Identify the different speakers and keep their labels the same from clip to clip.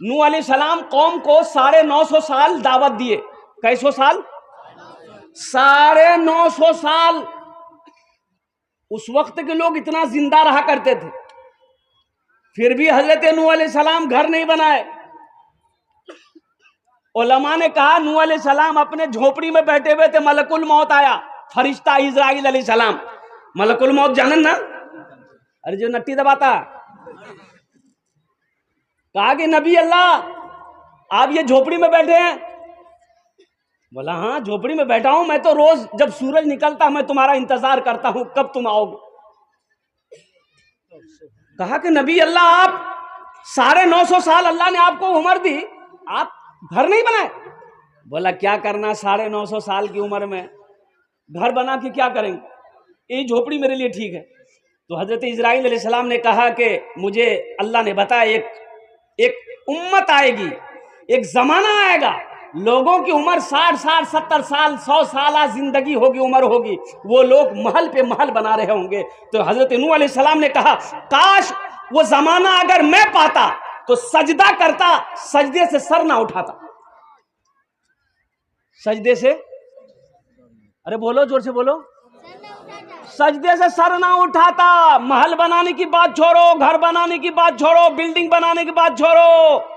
Speaker 1: नूह अलैहिस्सलाम कौम को 950 साल दावत दिए। कैसो साल? 950 साल। उस वक्त के लोग इतना जिंदा रहा करते थे, फिर भी हजरत नूह अलैहिस्सलाम घर नहीं बनाए। उलमा ने कहा नूह अलैहिस्सलाम अपने झोपड़ी में बैठे हुए थे, मलकुल मौत आया, फरिश्ता इजराइल अलैहिस्सलाम। मलकुल मौत जानन ना? अरे जो नट्टी दबाता। कहा कि नबी अल्लाह आप ये झोपड़ी में बैठे हैं? बोला हाँ झोपड़ी में बैठा हूं, मैं तो रोज जब सूरज निकलता मैं तुम्हारा इंतजार करता हूं कब तुम आओगे। कहा कि नबी अल्लाह आप 950 साल अल्लाह ने आपको उम्र दी, आप घर नहीं बनाए? बोला क्या करना 950 साल की उम्र में घर बना के क्या करेंगे, ये झोपड़ी मेरे लिए ठीक है। तो हजरत इजराइल अलैहिस्सलाम ने कहा कि मुझे अल्लाह ने बताया एक उम्मत आएगी, एक जमाना आएगा, लोगों की उम्र 60 70 साल 100 साल जिंदगी होगी, उम्र होगी, वो लोग महल पे महल बना रहे होंगे। तो हजरत नूह अलैहिस्सलाम ने कहा काश वो जमाना अगर मैं पाता तो सजदा करता, सजदे से सर ना उठाता। सजदे से, अरे बोलो जोर से बोलो, सजदे से सर ना उठाता। महल बनाने की बात छोड़ो, घर बनाने की बात छोड़ो, बिल्डिंग बनाने की बात छोड़ो।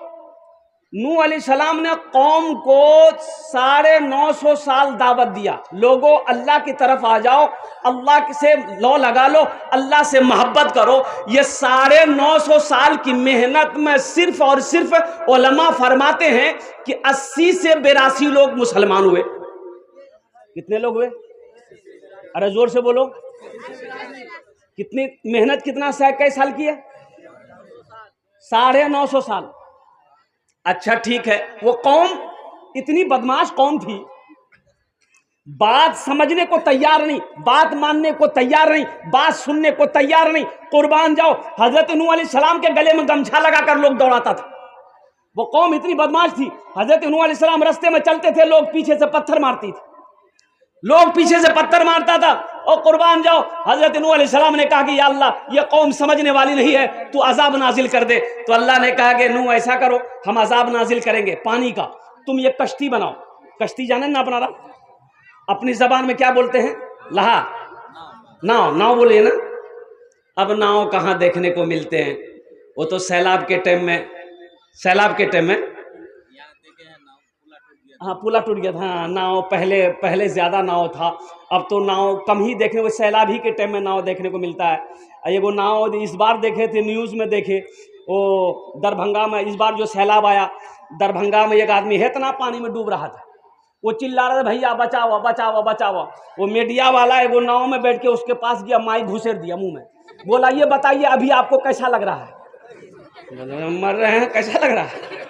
Speaker 1: नूह अलैहिस्सलाम ने कौम को 950 साल दावत दिया, लोगों अल्लाह की तरफ आ जाओ, अल्लाह से लो लगा लो, अल्लाह से मोहब्बत करो। ये 950 साल की मेहनत में सिर्फ और सिर्फ उलमा फरमाते हैं कि 80 से 82 लोग मुसलमान हुए। कितने लोग हुए? अरे जोर से बोलो, कितनी मेहनत, कितना कई साल की है? 950 साल। अच्छा ठीक है, वो कौम इतनी बदमाश कौम थी, बात समझने को तैयार नहीं, बात मानने को तैयार नहीं, बात सुनने को तैयार नहीं। कुर्बान जाओ, हजरत नूह अलैहिस्सलाम के गले में गमछा लगाकर लोग दौड़ाता था। वो कौम इतनी बदमाश थी, हजरत नूह अलैहिस्सलाम रास्ते में चलते थे, लोग पीछे से पत्थर मारती थी, लोग पीछे से पत्थर मारता था। और कुर्बान जाओ, हजरत नूह अलैहिस्सलाम ने कहा कि या अल्लाह ये कौम समझने वाली नहीं है, तू अजाब नाजिल कर दे। तो अल्लाह ने कहा कि नूह ऐसा करो, हम अजाब नाजिल करेंगे पानी का, तुम ये कश्ती बनाओ। कश्ती जाने ना अपना अपनी जबान में क्या बोलते हैं? लहा, नाव, नाव बोलिए ना। अब नाव कहाँ देखने को मिलते हैं, वो तो सैलाब के टाइम में, सैलाब के टाइम में हाँ पुला टूट गया था। हाँ, नाव पहले ज़्यादा नाव था, अब तो नाव कम ही देखने को, सैलाब ही के टाइम में नाव देखने को मिलता है। ये वो नाव इस बार देखे थे, न्यूज़ में देखे, वो दरभंगा में इस बार जो सैलाब आया, दरभंगा में एक आदमी है इतना पानी में डूब रहा था, वो चिल्ला रहा था भैया बचाओ बचाओ बचाओ। वो मीडिया वाला है, वो नाव में बैठ के उसके पास गया, माइक घुसेर दिया मुँह में, बोला ये बताइए अभी आपको कैसा लग रहा है? मर रहे हैं, कैसा लग रहा है?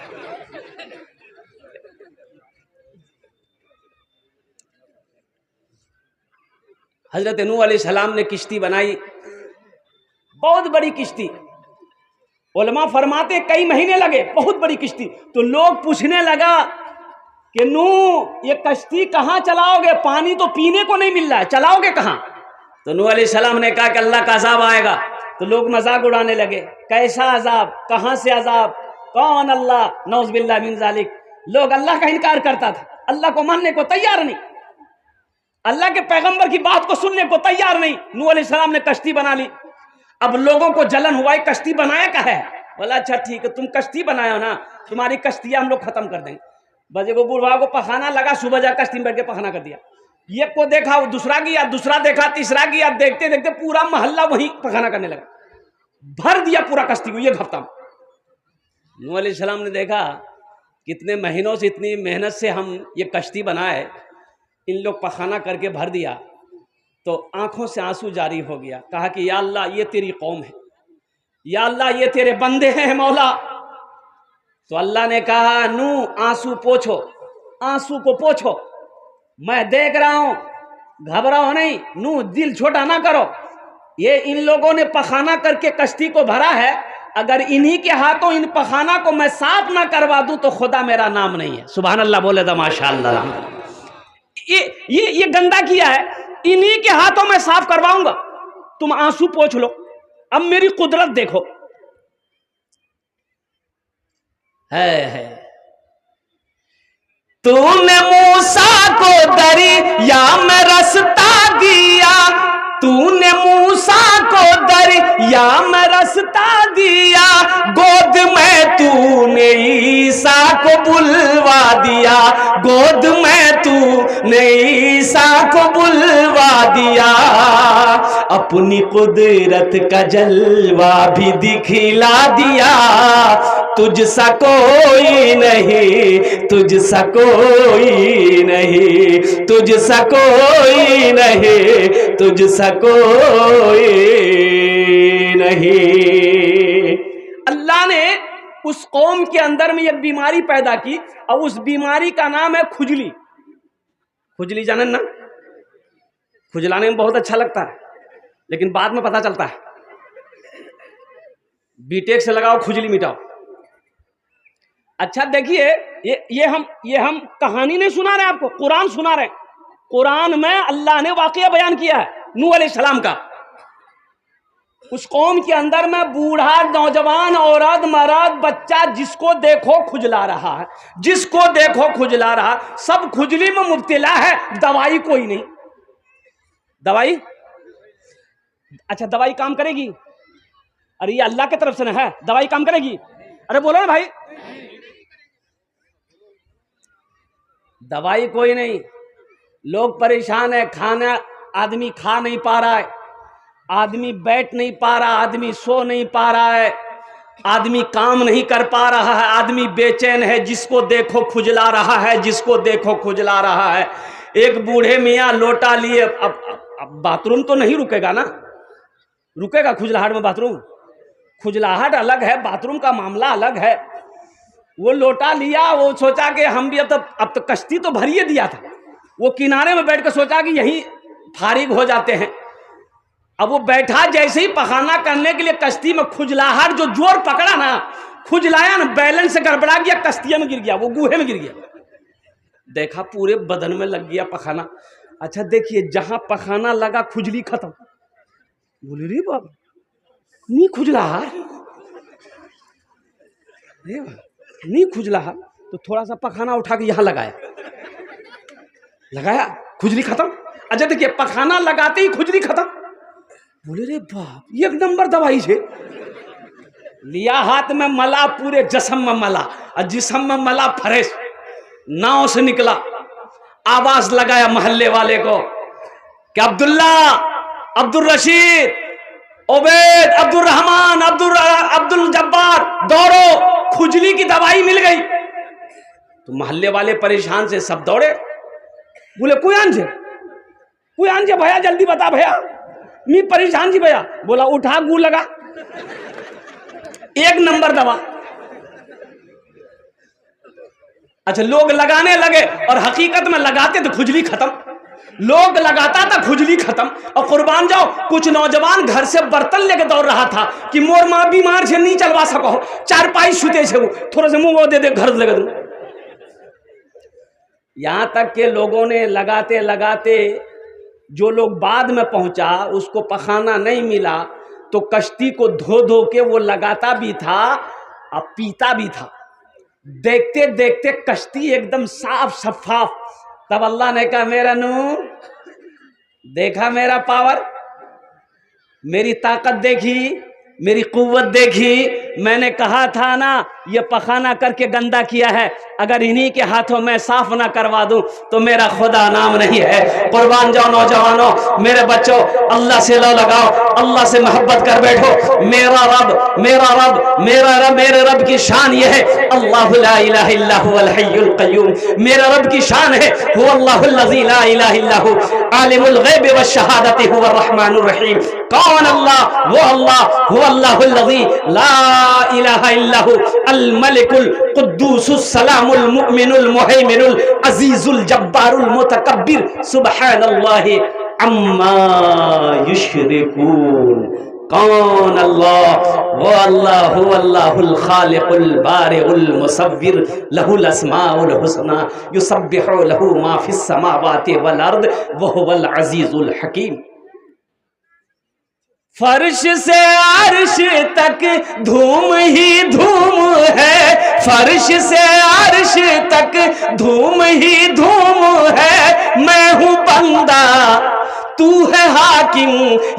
Speaker 1: हजरत नूह अलैहिस्सलाम ने किश्ती बनाई, बहुत बड़ी किश्ती, उलमा फरमाते कई महीने लगे, बहुत बड़ी किश्ती। तो लोग पूछने लगा कि नूह ये कश्ती कहाँ चलाओगे, पानी तो पीने को नहीं मिल रहा है, चलाओगे कहाँ? तो नूह अलैहिस्सलाम ने कहा कि अल्लाह का अजाब आएगा। तो लोग मजाक उड़ाने लगे, कैसा अजाब, कहाँ से अजाब, कौन अल्लाह, नौज़ बिल्लाह मिन ज़ालिक। लोग अल्लाह का इनकार करता था, अल्लाह को मानने को तैयार नहीं, अल्लाह के पैगंबर की बात को सुनने को तैयार नहीं। नूह अलैहिस्सलाम ने कश्ती बना ली। अब लोगों को जलन हुआ, कश्ती बनाया क्या है? बोला अच्छा ठीक है, तुम कश्ती बनाया ना, तुम्हारी कश्तियां हम लोग खत्म कर देंगे। बजे को बुढ़वा को पखाना लगा, सुबह जा कश्ती में बैठ के पखाना कर दिया। ये को देखा, वो दूसरा गया, दूसरा देखा, तीसरा गया, देखते देखते पूरा मोहल्ला वही पखाना करने लगा, भर दिया पूरा कश्ती को एक हफ्ता में। नूह अलैहिस्सलाम ने देखा कितने महीनों से, इतनी मेहनत से हम ये कश्ती बनाए, इन लोग पखाना करके भर दिया, तो आंखों से आंसू जारी हो गया। कहा कि या अल्लाह ये तेरी कौम है, या अल्लाह ये तेरे बंदे हैं मौला। तो अल्लाह ने कहा नूह आंसू पोछो, आंसू को पोछो, मैं देख रहा हूं, घबराओ नहीं। नूह दिल छोटा ना करो, ये इन लोगों ने पखाना करके कश्ती को भरा है, अगर इन्हीं के हाथों इन पखाना को मैं साफ ना करवा दूं तो खुदा मेरा नाम नहीं है। सुभान अल्लाह बोले तो माशाअल्लाह। ये गंदा किया है, इन्हीं के हाथों में साफ करवाऊंगा, तुम आंसू पोंछ लो, अब मेरी कुदरत देखो। है। तूने मूसा को दरिया में रास्ता दिया, तूने मूसा को दरिया में रास्ता दिया, गोद में तूने ईसा को बुलवा दिया, गोद में तूने ईसा को बुलवा दिया, अपनी कुदरत का जलवा भी दिखला दिया, तुझसा कोई नहीं, तुझसा कोई नहीं, तुझसा कोई नहीं, तुझसा कोई नहीं। अल्लाह ने उस कौम के अंदर में एक बीमारी पैदा की और उस बीमारी का नाम है खुजली। खुजली जानन ना, खुजलाने में बहुत अच्छा लगता है लेकिन बाद में पता चलता है। बीटेक से लगाओ खुजली मिटाओ। अच्छा देखिए, ये हम कहानी नहीं सुना रहे आपको, कुरान सुना रहे। कुरान में अल्लाह ने वाकया बयान किया है नूह अलैहिस्सलाम का। उस कौम के अंदर में बूढ़ा, नौजवान, औरत, मर्द, बच्चा, जिसको देखो खुजला रहा है, जिसको देखो खुजला रहा, सब खुजली में मुब्तला है, दवाई कोई नहीं। दवाई, अच्छा दवाई काम करेगी? अरे ये अल्लाह की तरफ से ना है, दवाई काम करेगी? अरे बोलो ना भाई, दवाई कोई नहीं। लोग परेशान है, खाना आदमी खा नहीं पा रहा है, आदमी बैठ नहीं पा रहा, आदमी सो नहीं पा रहा है, आदमी काम नहीं कर पा रहा है, आदमी बेचैन है, जिसको देखो खुजला रहा है, जिसको देखो खुजला रहा है। एक बूढ़े मियाँ लोटा लिए, अब बाथरूम तो नहीं रुकेगा ना, रुकेगा खुजलाहट में बाथरूम? खुजलाहट अलग है, बाथरूम का मामला अलग है। वो लोटा लिया, वो सोचा कि हम भी अब तो कश्ती तो भरिए दिया था, वो किनारे में बैठ कर सोचा कि यहीं फारिग हो जाते हैं। अब वो बैठा, जैसे ही पखाना करने के लिए कश्ती में खुजलाहट जो जोर पकड़ा ना, खुजलाया ना, बैलेंस से गड़बड़ा गया, कश्तिया में गिर गया, वो गूहे में गिर गया। देखा पूरे बदन में लग गया पखाना। अच्छा देखिए, जहां पखाना लगा खुजली खत्म। बोले रे बाबा, नहीं खुजलाहट, नहीं खुजलाहट, तो थोड़ा सा पखाना उठा के यहां लगाया, लगाया, खुजली खत्म। अच्छा देखिए, पखाना लगाते ही खुजली खत्म। बोले रे बाप, एक नंबर दवाई से। लिया हाथ में, मला, पूरे जिस्म में मला, और जिस्म में मला फ्रेश, नाव से निकला, आवाज लगाया मोहल्ले वाले को कि अब्दुल्ला, अब्दुल रशीद, ओबेद, अब्दुल रहमान, अब्दुल जब्बार, दौड़ो, खुजली की दवाई मिल गई। तो मोहल्ले वाले परेशान से सब दौड़े। बोले कोई आन जे भैया, जल्दी बता भैया, मैं परेशान जी भैया। बोला उठा, गू लगा, एक नंबर दवा। अच्छा, लोग लगाने लगे और हकीकत में लगाते तो खुजली खत्म। लोग लगाता था, खुजली खत्म। और कुर्बान जाओ, कुछ नौजवान घर से बर्तन लेके दौड़ रहा था कि मोर माँ बीमार से नहीं चलवा सको, चारपाई सुते से, वो थोड़ा सा मुंह दे घर लगा दूं। यहां तक के लोगों ने लगाते लगाते, जो लोग बाद में पहुंचा उसको पखाना नहीं मिला, तो कश्ती को धो धो के वो लगाता भी था और पीता भी था। देखते देखते कश्ती एकदम साफ शफाफ। तब अल्लाह ने कहा, मेरा नूह, देखा मेरा पावर, मेरी ताकत देखी, मेरी कुव्वत देखी। मैंने कहा था ना, ये पखाना करके गंदा किया है, अगर इन्हीं के हाथों में साफ ना करवा दूं तो मेरा खुदा नाम नहीं है। कुर्बान जाओ नौजवानों, मेरे बच्चों, अल्लाह से लो लगाओ, अल्लाह से मोहब्बत कर बैठो। मेरा रब, मेरा रब, मेरा रब, मेरे रब की शान यह है, अल्लाह ला इलाहा इल्ला हुवल हय्युल क़य्यूम। मेरा रब की शान है, हुवल्लाहुल लज़ी ला इलाहा इल्ला हु, आलिमुल ग़ैबि वश-शहादति हुवर रहमानुर रहीम। कौन अल्लाह? वो अल्लाह, हुवल्लाहुल लज़ी ला इलाहा इल्ला हु, अल मलिकुल कुद्दूसुस सलामुल मुमिनुल मुहैमिनुल अजीजुल जब्बारुल मुतकब्बिर, सुब्हानल्लाहि अम्मा युश्रिकून। कौन अल्लाह? वो अल्लाह, हुवल्लाहुल खालिकुल बारिउल मुसव्विर, लहुल अस्माउल हुस्ना, युसब्बिहु लहु मा फिस समावाति वल अर्द, व हुवल अजीजुल हकीम। फर्श से अर्श तक धूम ही धूम है, फर्श से अर्श तक धूम ही धूम है। मैं हूँ बंदा तू है हाकिम,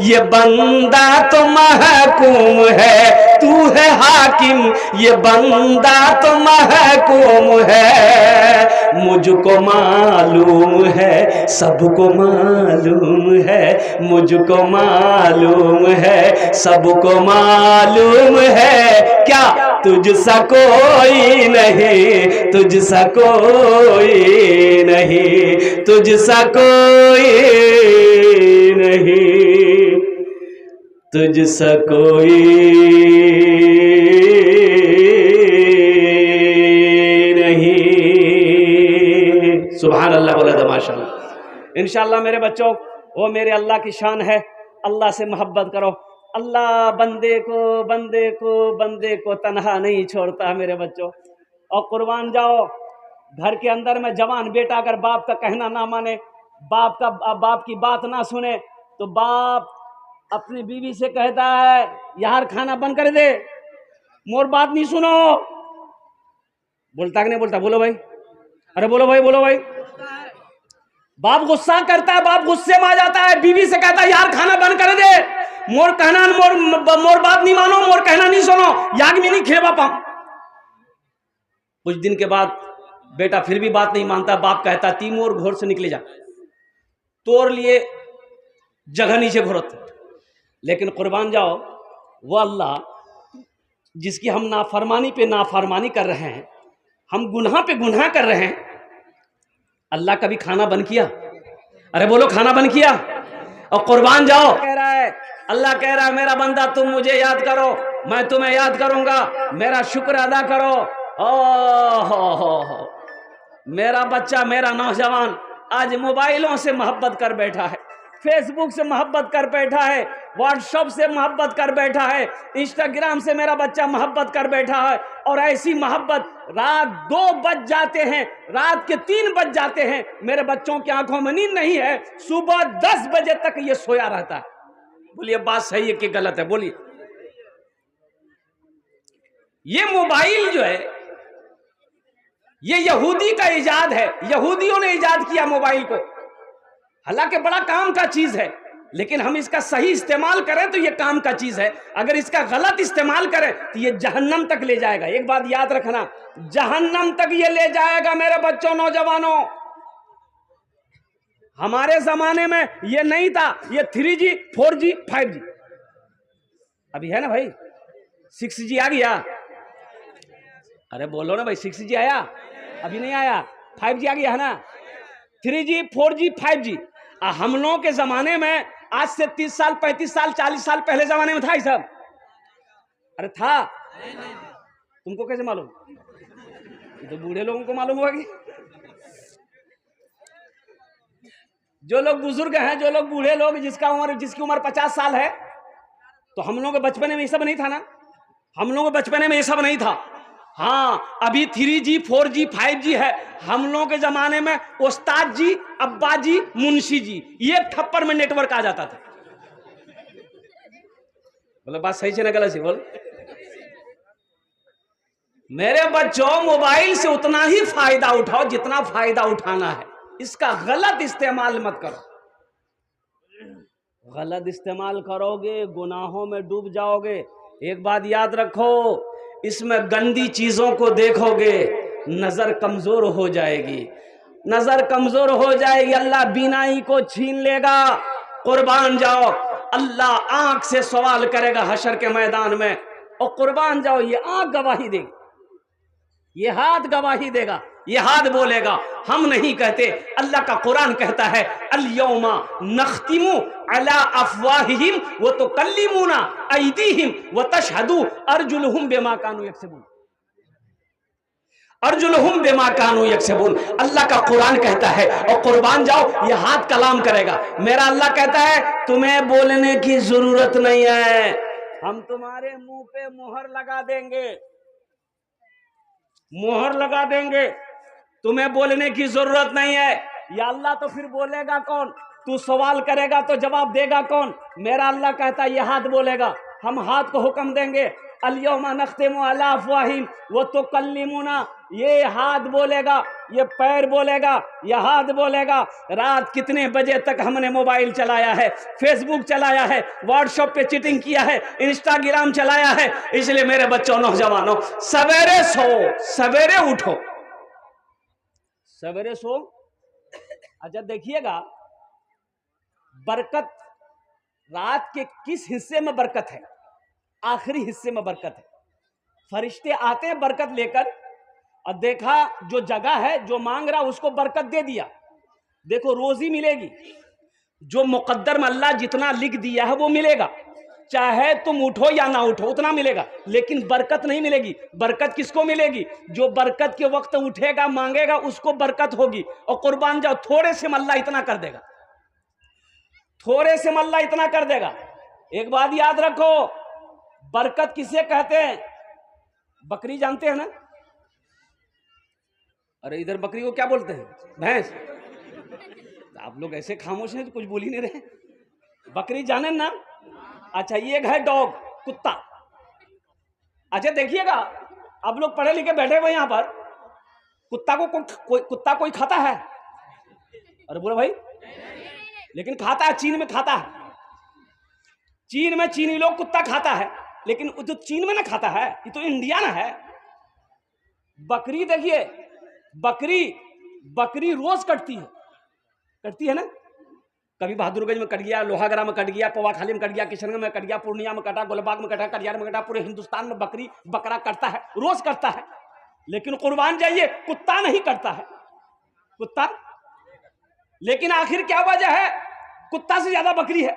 Speaker 1: ये बंदा तो महकूम है। तू है हाकिम, ये बंदा तो महकूम है। मुझको मालूम है, सबको मालूम है। मुझको मालूम है, सबको मालूम है। क्या तुझसा कोई नहीं, तुझसा कोई नहीं, तुझसा कोई नहीं, तुझसा कोई नहीं। सुभान अल्लाह बोला था माशाअल्लाह। इंशाअल्लाह मेरे बच्चों, वो मेरे अल्लाह की शान है। अल्लाह से मोहब्बत करो। अल्लाह बंदे को तन्हा नहीं छोड़ता मेरे बच्चों। और कुर्बान जाओ, घर के अंदर में जवान बेटा अगर बाप का कहना ना माने, बाप की बात ना सुने, तो बाप अपनी बीवी से कहता है यार खाना बंद कर दे, मोर बात नहीं सुनो। बोलता कि नहीं बोलता? बोलो भाई, अरे बोलो भाई, बोलो भाई। बाप गुस्सा करता है, बाप गुस्से में आ जाता है, बीवी से कहता है यार खाना बंद कर दे, मोर कहना मोर बात नहीं मानो, मोर कहना नहीं सुनो, याग में नहीं खेवा पाऊं। कुछ दिन के बाद बेटा फिर भी बात नहीं मानता। बाप कहता तीमोर घोर से निकले जा, तोर लिए जगह नीचे घोरत। लेकिन कुर्बान जाओ, वो अल्लाह जिसकी हम नाफरमानी पे नाफरमानी कर रहे हैं, हम गुनाह पे गुनाह कर रहे हैं, अल्लाह कभी खाना बंद किया? अरे बोलो, खाना बंद किया? और कुर्बान जाओ, कह रहा है अल्लाह कह रहा है मेरा बंदा तुम मुझे याद करो, मैं तुम्हें याद करूंगा, मेरा शुक्र अदा करो। हो मेरा बच्चा, मेरा नौजवान आज मोबाइलों से मोहब्बत कर बैठा है, फेसबुक से मोहब्बत कर बैठा है, व्हाट्सएप से मोहब्बत कर बैठा है, इंस्टाग्राम से मेरा बच्चा मोहब्बत कर बैठा है। और ऐसी मोहब्बत रात 2 बज जाते हैं, रात के 3 बज जाते हैं, मेरे बच्चों की आंखों में नींद नहीं है, सुबह 10 बजे तक ये सोया रहता है। बोलिए बात सही है कि गलत है? बोलिए। ये मोबाइल जो है, ये यहूदी का इजाद है, यहूदियों ने इजाद किया मोबाइल को। हालांकि बड़ा काम का चीज है, लेकिन हम इसका सही इस्तेमाल करें तो ये काम का चीज है। अगर इसका गलत इस्तेमाल करें तो ये जहन्नम तक ले जाएगा। एक बात याद रखना, जहन्नम तक ये ले जाएगा मेरे बच्चों, नौजवानों। हमारे जमाने में ये नहीं था, ये 3G 4G 5G अभी है ना भाई, 6G आ गया। अरे बोलो ना भाई, 6G आया? अभी नहीं आया। 5G आ गया है ना, 3G 4G 5G। हम लोगों के जमाने में आज से 30 साल 35 साल 40 साल पहले जमाने में था ये सब? अरे था? तुमको कैसे मालूम? तो बूढ़े लोगों को मालूम होगा। जो लोग बुजुर्ग हैं, जो लोग बूढ़े लोग, जिसकी उम्र 50 साल है, तो हम लोगों के बचपने में ये सब नहीं था ना। हम लोगों के बचपने में ये सब नहीं था। हाँ, अभी 3G 4G 5G है। हम लोगों के जमाने में उस्ताद जी, अब्बा जी, मुंशी जी, ये थप्पड़ में नेटवर्क आ जाता था। बोलो बात सही से ना गलत से बोल। मेरे बच्चों, मोबाइल से उतना ही फायदा उठाओ जितना फायदा उठाना है, इसका गलत इस्तेमाल मत करो। गलत इस्तेमाल करोगे गुनाहों में डूब जाओगे। एक बात याद रखो, इसमें गंदी चीजों को देखोगे, नजर कमजोर हो जाएगी, नजर कमजोर हो जाएगी, अल्लाह बीनाई को छीन लेगा। कुर्बान जाओ, अल्लाह आंख से सवाल करेगा हशर के मैदान में। और कुर्बान जाओ, ये आंख गवाही देगी, ये हाथ गवाही देगा, ये हाथ बोलेगा। हम नहीं कहते, अल्लाह का कुरान कहता है अल-यौमा नख्तिमु अला अफवाहिहिम व तुकल्लिमुना अयदीहिम व तशहदु अर्जुलुहुम बिमा कानू यक्सबून। अर्जुलुहुम बिमा कानू यक्सबून, अल्लाह का कुरान कहता है। और कुर्बान जाओ, ये हाथ कलाम करेगा। मेरा अल्लाह कहता है तुम्हें बोलने की जरूरत नहीं है, हम तुम्हारे मुंह पे मोहर लगा देंगे, मोहर लगा देंगे, तुम्हें बोलने की जरूरत नहीं है। या अल्लाह तो फिर बोलेगा कौन? तू सवाल करेगा तो जवाब देगा कौन? मेरा अल्लाह कहता है ये हाथ बोलेगा, हम हाथ को हुक्म देंगे अल-यौमा नख्तिमु अला अफ़वाहिम व तुकल्लिमुना, ये हाथ बोलेगा, ये पैर बोलेगा, ये हाथ बोलेगा। रात कितने बजे तक हमने मोबाइल चलाया है, फेसबुक चलाया है, व्हाट्सएप पे चीटिंग किया है, इंस्टाग्राम चलाया है। इसलिए मेरे बच्चों, नौजवानों, सवेरे सो, सवेरे उठो, सवेरे सो। अच्छा देखिएगा, बरकत रात के किस हिस्से में बरकत है? आखिरी हिस्से में बरकत है। फरिश्ते आते हैं बरकत लेकर, और देखा जो जगह है, जो मांग रहा उसको बरकत दे दिया। देखो रोजी मिलेगी, जो मुकद्दर में अल्लाह जितना लिख दिया है वो मिलेगा, चाहे तुम उठो या ना उठो उतना मिलेगा। लेकिन बरकत नहीं मिलेगी। बरकत किसको मिलेगी? जो बरकत के वक्त उठेगा, मांगेगा, उसको बरकत होगी। और कुर्बान जाओ, थोड़े से अल्लाह इतना कर देगा, थोड़े से अल्लाह इतना कर देगा। एक बात याद रखो, बरकत किसे कहते हैं? बकरी जानते हैं ना? अरे इधर बकरी को क्या बोलते हैं? भैंस। आप लोग ऐसे खामोश हैं तो कुछ बोल ही नहीं रहे। बकरी जाने ना? अच्छा, ये है डॉग, कुत्ता। अच्छा देखिएगा, आप लोग पढ़े लिखे बैठे हुए यहाँ पर, कुत्ता को कुत्ता कोई खाता है? अरे बोलो भाई, लेकिन खाता है, चीन में खाता है। चीन में चीनी लोग कुत्ता खाता है, लेकिन जो चीन में ना खाता है, ये तो इंडिया ना है। बकरी देखिए, बकरी रोज कटती है ना? कभी बहादुरगंज में कट गया, लोहागड़ा में कट गया, पवाखाली में कट गया, किशनगंज में कट गया, पूर्णिया में कटा, गोलबाग में कटा, कटिहार में कटा। पूरे हिंदुस्तान में बकरा कटता है, रोज कटता है। लेकिन कुर्बान जाइए, कुत्ता नहीं कटता है, कुत्ता। लेकिन आखिर क्या वजह है? कुत्ता से ज्यादा बकरी है,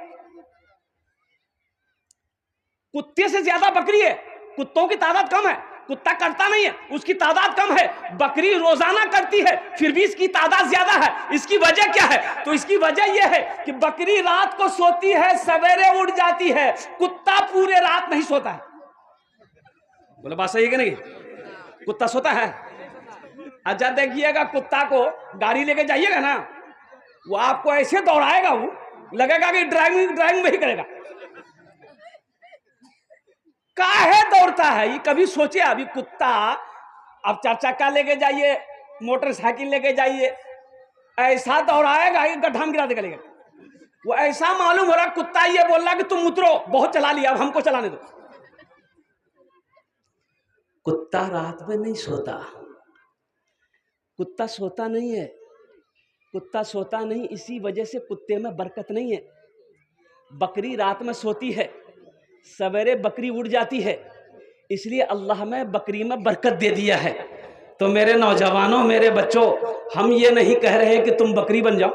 Speaker 1: कुत्ते से ज्यादा बकरी है। कुत्तों की तादाद कम है, कुत्ता करता नहीं है, उसकी तादाद कम है। बकरी रोजाना करती है, फिर भी इसकी तादाद ज्यादा है। इसकी वजह क्या है? तो इसकी वजह यह है कि बकरी रात को सोती है, सवेरे उठ जाती है। कुत्ता पूरे रात नहीं सोता है। बोले बात सही है कि नहीं? कुत्ता सोता है। अच्छा देखिएगा, कुत्ता को गाड़ी लेके जाइएगा ना, वो आपको ऐसे दौड़ाएगा, वो लगेगा कि ड्राइविंग में ही करेगा। काहे दौड़ता है ये? कभी सोचे? अभी कुत्ता, अब 4 चक्का लेके जाइए, मोटरसाइकिल लेके जाइए, ऐसा दौड़ाएगा कि गड्ढा में गिरा देगा। लेकिन वो ऐसा मालूम हो रहा, कुत्ता ये बोल रहा कि तुम उतरो, बहुत चला लिया, अब हमको चलाने दो। कुत्ता रात में नहीं सोता, कुत्ता सोता नहीं है, कुत्ता सोता नहीं। इसी वजह से कुत्ते में बरकत नहीं है। बकरी रात में सोती है, सवेरे बकरी उड़ जाती है, इसलिए अल्लाह में बकरी में बरकत दे दिया है। तो मेरे नौजवानों, मेरे बच्चों, हम ये नहीं कह रहे कि तुम बकरी बन जाओ,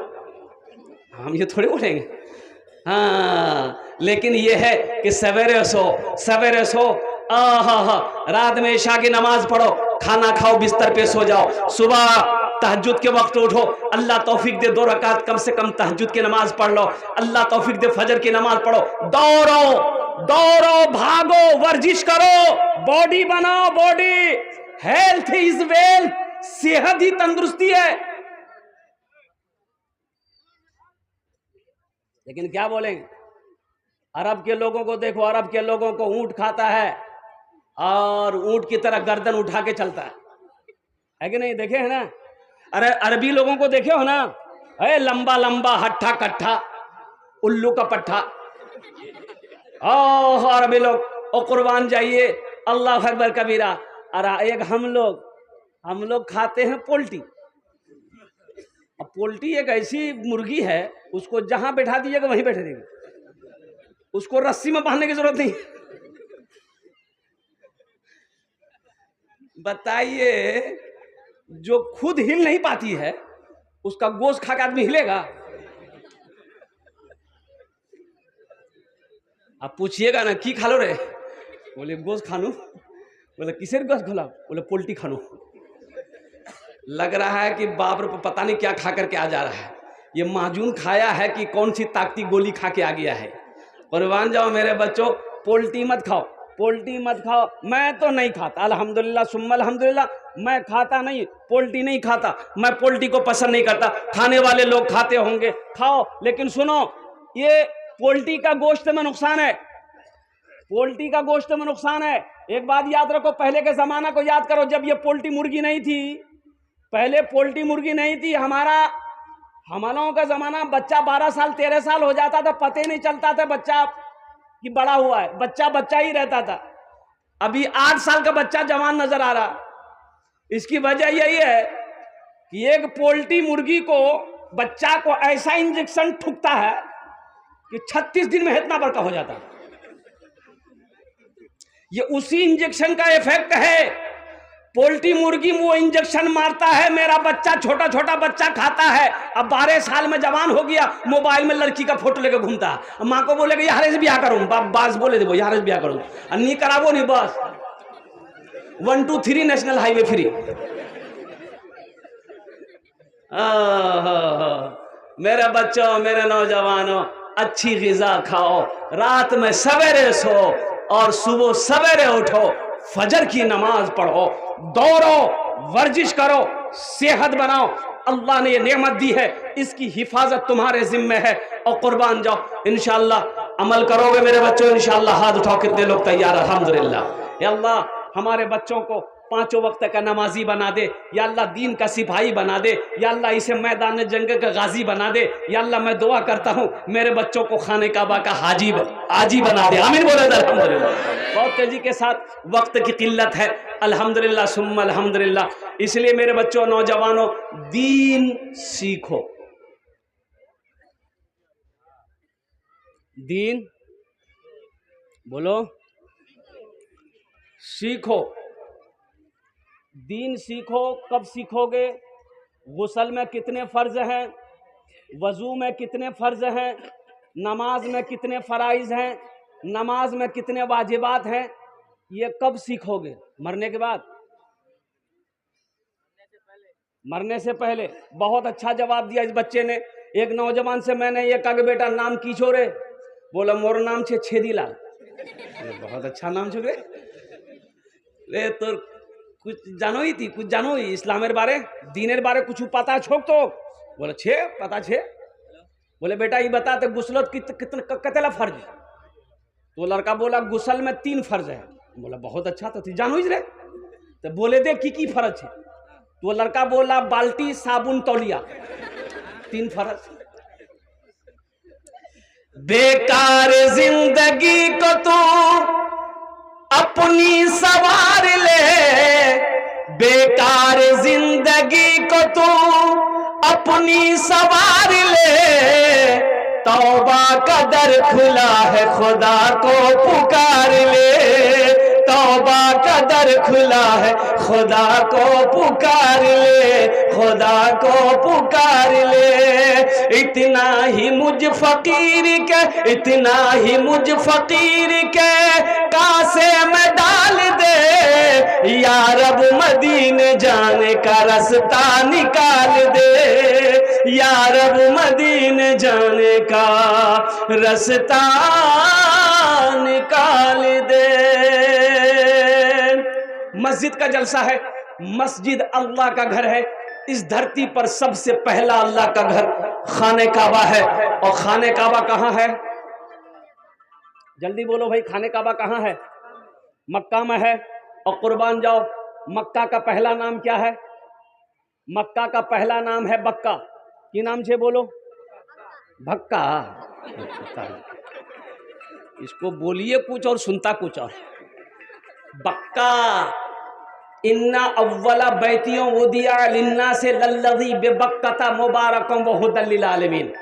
Speaker 1: हम ये थोड़े बोलेंगे। हाँ, लेकिन ये है कि सवेरे सो, सवेरे सो, रात में इशा की नमाज पढ़ो, खाना खाओ, बिस्तर पे सो जाओ, सुबह तहज्जुद के वक्त उठो, अल्लाह तौफीक दे 2 रकात कम से कम तहज्जुद की नमाज पढ़ लो, अल्लाह तौफीक दे फजर की नमाज पढ़ो, दौड़ो, भागो, वर्जिश करो, बॉडी बनाओ, बॉडी। हेल्थ इज वेल्थ, सेहत ही तंदुरुस्ती है। लेकिन क्या बोलेंगे? अरब के लोगों को देखो, अरब के लोगों को ऊंट खाता है और ऊंट की तरह गर्दन उठा के चलता है कि नहीं? देखे है ना? अरे अरबी लोगों को देखे हो ना? है लंबा लंबा, हट्ठा कट्ठा, उल्लू का पट्ठा। ओह अरबी लोग, ओ कुर्बान जाइए, अल्लाह अकबर कबीरा। अरे एक हम लोग खाते हैं पोल्ट्री। अब पोल्ट्री एक ऐसी मुर्गी है, उसको जहां बैठा दीजिएगा वहीं बैठे रहेगी, उसको रस्सी में बांधने की जरूरत नहीं। बताइए, जो खुद हिल नहीं पाती है, उसका गोश्त खा के आदमी हिलेगा? आप पूछिएगा ना, की खा लो रे? बोले गोश्त खानू। बोले किसे गोश्त खिलाओ? बोले पोल्ट्री खानू। लग रहा है कि बाप रे, पता नहीं क्या खा करके आ जा रहा है। ये माजून खाया है कि कौन सी ताकती गोली खा के आ गया है। कुर्बान जाओ मेरे बच्चों, पोल्ट्री मत खाओ, पोल्ट्री मत खाओ। मैं तो नहीं खाता, अल्हम्दुलिल्लाह सुम्मा अल्हम्दुलिल्लाह, मैं खाता नहीं, पोल्ट्री नहीं खाता। मैं पोल्ट्री को पसंद नहीं करता। खाने वाले लोग खाते होंगे, खाओ, लेकिन सुनो, ये पोल्ट्री का गोश्त में नुकसान है, पोल्ट्री का गोश्त में नुकसान है। एक बात याद रखो, पहले के जमाना को याद करो, जब ये पोल्ट्री मुर्गी नहीं थी, पहले पोल्ट्री मुर्गी नहीं थी, हम लोगों का जमाना, बच्चा 12 साल 13 साल हो जाता था, पता ही नहीं चलता था बच्चा कि बड़ा हुआ है, बच्चा बच्चा ही रहता था। अभी 8 साल का बच्चा जवान नजर आ रहा। इसकी वजह यही है कि एक पोल्ट्री मुर्गी को, बच्चा को ऐसा इंजेक्शन ठुकता है कि 36 दिन में इतना बड़का हो जाता है। ये उसी इंजेक्शन का इफेक्ट है। पोल्ट्री मुर्गी वो इंजेक्शन मारता है, मेरा बच्चा छोटा छोटा बच्चा खाता है, अब 12 साल में जवान हो गया, मोबाइल में लड़की का फोटो लेकर घूमता है, माँ को बोलेगा यार से ब्याह करूँ, बास बोले दे यार से ब्याह करूँ, नहीं करावो नहीं, बस 1 2 3 नेशनल हाईवे फ्री। मेरे बच्चों, मेरे नौजवानों, अच्छी ग़िज़ा खाओ, रात में सवेरे सो और सुबह सवेरे उठो, फजर की नमाज पढ़ो, दौड़ो, वर्जिश करो, सेहत बनाओ। अल्लाह ने ये नेमत दी है, इसकी हिफाजत तुम्हारे जिम्मे है, और कुर्बान जाओ। इंशाअल्लाह अमल करोगे मेरे बच्चों, इंशाअल्लाह। हाथ उठाओ, कितने लोग तैयार? अल्हम्दुलिल्लाह। या अल्लाह हमारे बच्चों को 5 वक्त का नमाजी बना दे, या अल्लाह दीन का सिपाही बना दे, या अल्लाह इसे मैदान जंग का गाजी बना दे। या अल्लाह मैं दुआ करता हूँ मेरे बच्चों को खाने काबा का हाजी बना दे। आमीन बोले अल्हम्दुलिल्लाह। बहुत तेजी के साथ, वक्त की किल्लत है, अल्हम्दुलिल्लाह सुम्मा अल्हम्दुलिल्लाह। इसलिए मेरे बच्चों, नौजवानों, दीन सीखो, दीन बोलो, सीखो, दीन सीखो। कब सीखोगे? गुस्ल में कितने फ़र्ज़ हैं, वज़ू में कितने फ़र्ज़ हैं, नमाज में कितने फ़राइज़ हैं, नमाज में कितने वाजिबात हैं, ये कब सीखोगे? मरने के बाद? मरने से पहले। बहुत अच्छा जवाब दिया इस बच्चे ने। एक नौजवान से मैंने ये कहा कि बेटा नाम की छोरे? बोला मोर नाम छे छेदीलाल। बहुत अच्छा नाम छोरे, ले तो कुछ जानो ही थी, कुछ जानो ही इस्लामेर बारे, दीनेर बारे कुछ पता छोक तो? बोले छे पता छे। बोले बेटा ये बता तो गुस्लत कितना फर्ज? तो लड़का बोला गुस्ल में 3 फर्ज है। बोला बहुत अच्छा, तो जानो ही रे, तो बोले दे की फर्ज है? तो लड़का बोला बाल्टी, साबुन, तौलिया, 3 फर्ज। बेकार जिंदगी को तू अपनी सवार ले, बेकार जिंदगी को तू अपनी सवार ले, तौबा का दर खुला है खुदा को पुकार ले, तौबा का दर खुला है खुदा को पुकार ले, खुदा को पुकार ले। इतना ही मुझ फकीर के, इतना ही मुझ फकीर के कासे में डाल दे, या रब मदीने जाने का रास्ता निकाल दे, या रब मदीने जाने का रास्ता निकाल दे। मस्जिद का जलसा है, मस्जिद अल्लाह का घर है। इस धरती पर सबसे पहला अल्लाह का घर खाने काबा है। और खाने काबा कहाँ है? जल्दी बोलो भाई, खाने काबा कहाँ है? मक्का में है। और कुर्बान जाओ, मक्का का पहला नाम क्या है? मक्का का पहला नाम है बक्का। की नाम से बोलो? भक्का। इसको बोलिए कुछ और सुनता कुछ और। बक्का। इन्ना अव्वला बैतियों वो दिया लिन्ना से लल्लज़ी बेबक्कता मुबारकम व हुदल लिल आलमीन।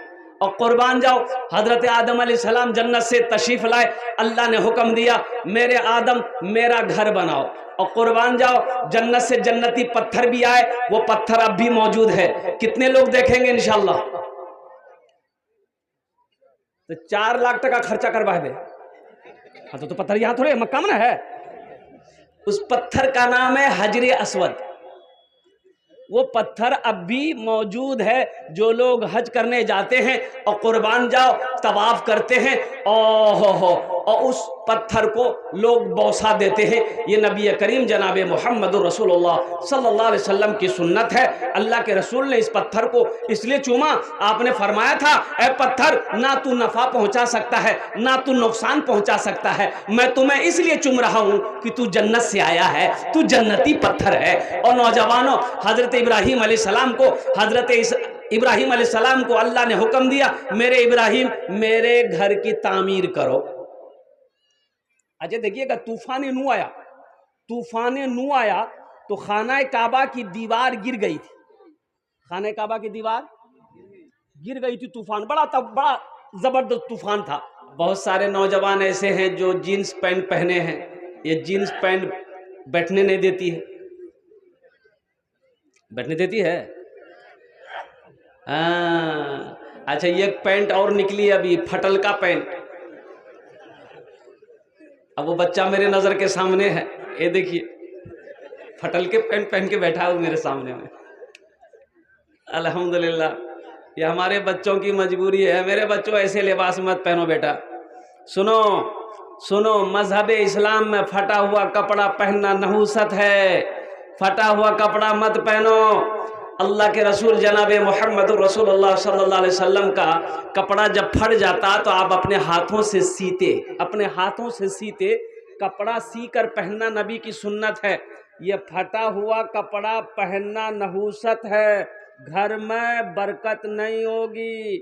Speaker 1: और कुर्बान जाओ, हजरत आदम अलैहिस्सलाम जन्नत से तशरीफ लाए, अल्लाह ने हुक्म दिया मेरे आदम मेरा घर बनाओ। और कुर्बान जाओ, जन्नत से जन्नती पत्थर भी आए, वो पत्थर अब भी मौजूद है। कितने लोग देखेंगे इंशाल्लाह? तो 4 लाख टका खर्चा करवा दे। हाँ तो पत्थर यहाँ थोड़े मक्का में है। उस पत्थर का नाम है हजरे अस्वद। वो पत्थर अब भी मौजूद है। जो लोग हज करने जाते हैं और कुर्बान जाओ तवाफ करते हैं, ओहो हो, और उस पत्थर को लोग बौसा देते हैं। ये नबी करीम जनाब मोहम्मद रसूलुल्लाह सल्लल्लाहु अलैहि वसल्लम की सुन्नत है। अल्लाह के रसूल ने इस पत्थर को इसलिए चूमा, आपने फरमाया था ए पत्थर, ना तू नफ़ा पहुंचा सकता है ना तू नुकसान पहुंचा सकता है, मैं तुम्हें इसलिए चूम रहा हूं कि तू जन्नत से आया है, तू जन्नती पत्थर है। और नौजवानों, हजरत इब्राहीम अलैहिस्सलाम को अल्लाह ने हुक्म दिया, मेरे इब्राहिम मेरे घर की तामीर करो। अच्छा देखिएगा, तूफान नू आया तो खाना काबा की दीवार गिर गई थी, खाना काबा की दीवार गिर गई थी। तूफान बड़ा जबरदस्त तूफान था। बहुत सारे नौजवान ऐसे हैं जो जीन्स पैंट पहने हैं, ये जीन्स पैंट बैठने नहीं देती है, बैठने देती है। अच्छा, ये पैंट और निकली अभी, फटल का पैंट। अब वो बच्चा मेरे नजर के सामने है, ये देखिए फटल के पैंट पहन के बैठा है मेरे सामने में। अल्हम्दुलिल्लाह, ये हमारे बच्चों की मजबूरी है। मेरे बच्चों ऐसे लिबास मत पहनो बेटा। सुनो, मजहब इस्लाम में फटा हुआ कपड़ा पहनना नहुसत है, फटा हुआ कपड़ा मत पहनो। अल्लाह के रसूल जनाब मोहम्मद रसूलुल्लाह सल्लल्लाहु अलैहि वसल्लम का कपड़ा जब फट जाता तो आप अपने हाथों से सीते कपड़ा सी कर पहनना नबी की सुन्नत है। ये फटा हुआ कपड़ा पहनना नहुसत है। घर में बरकत नहीं होगी,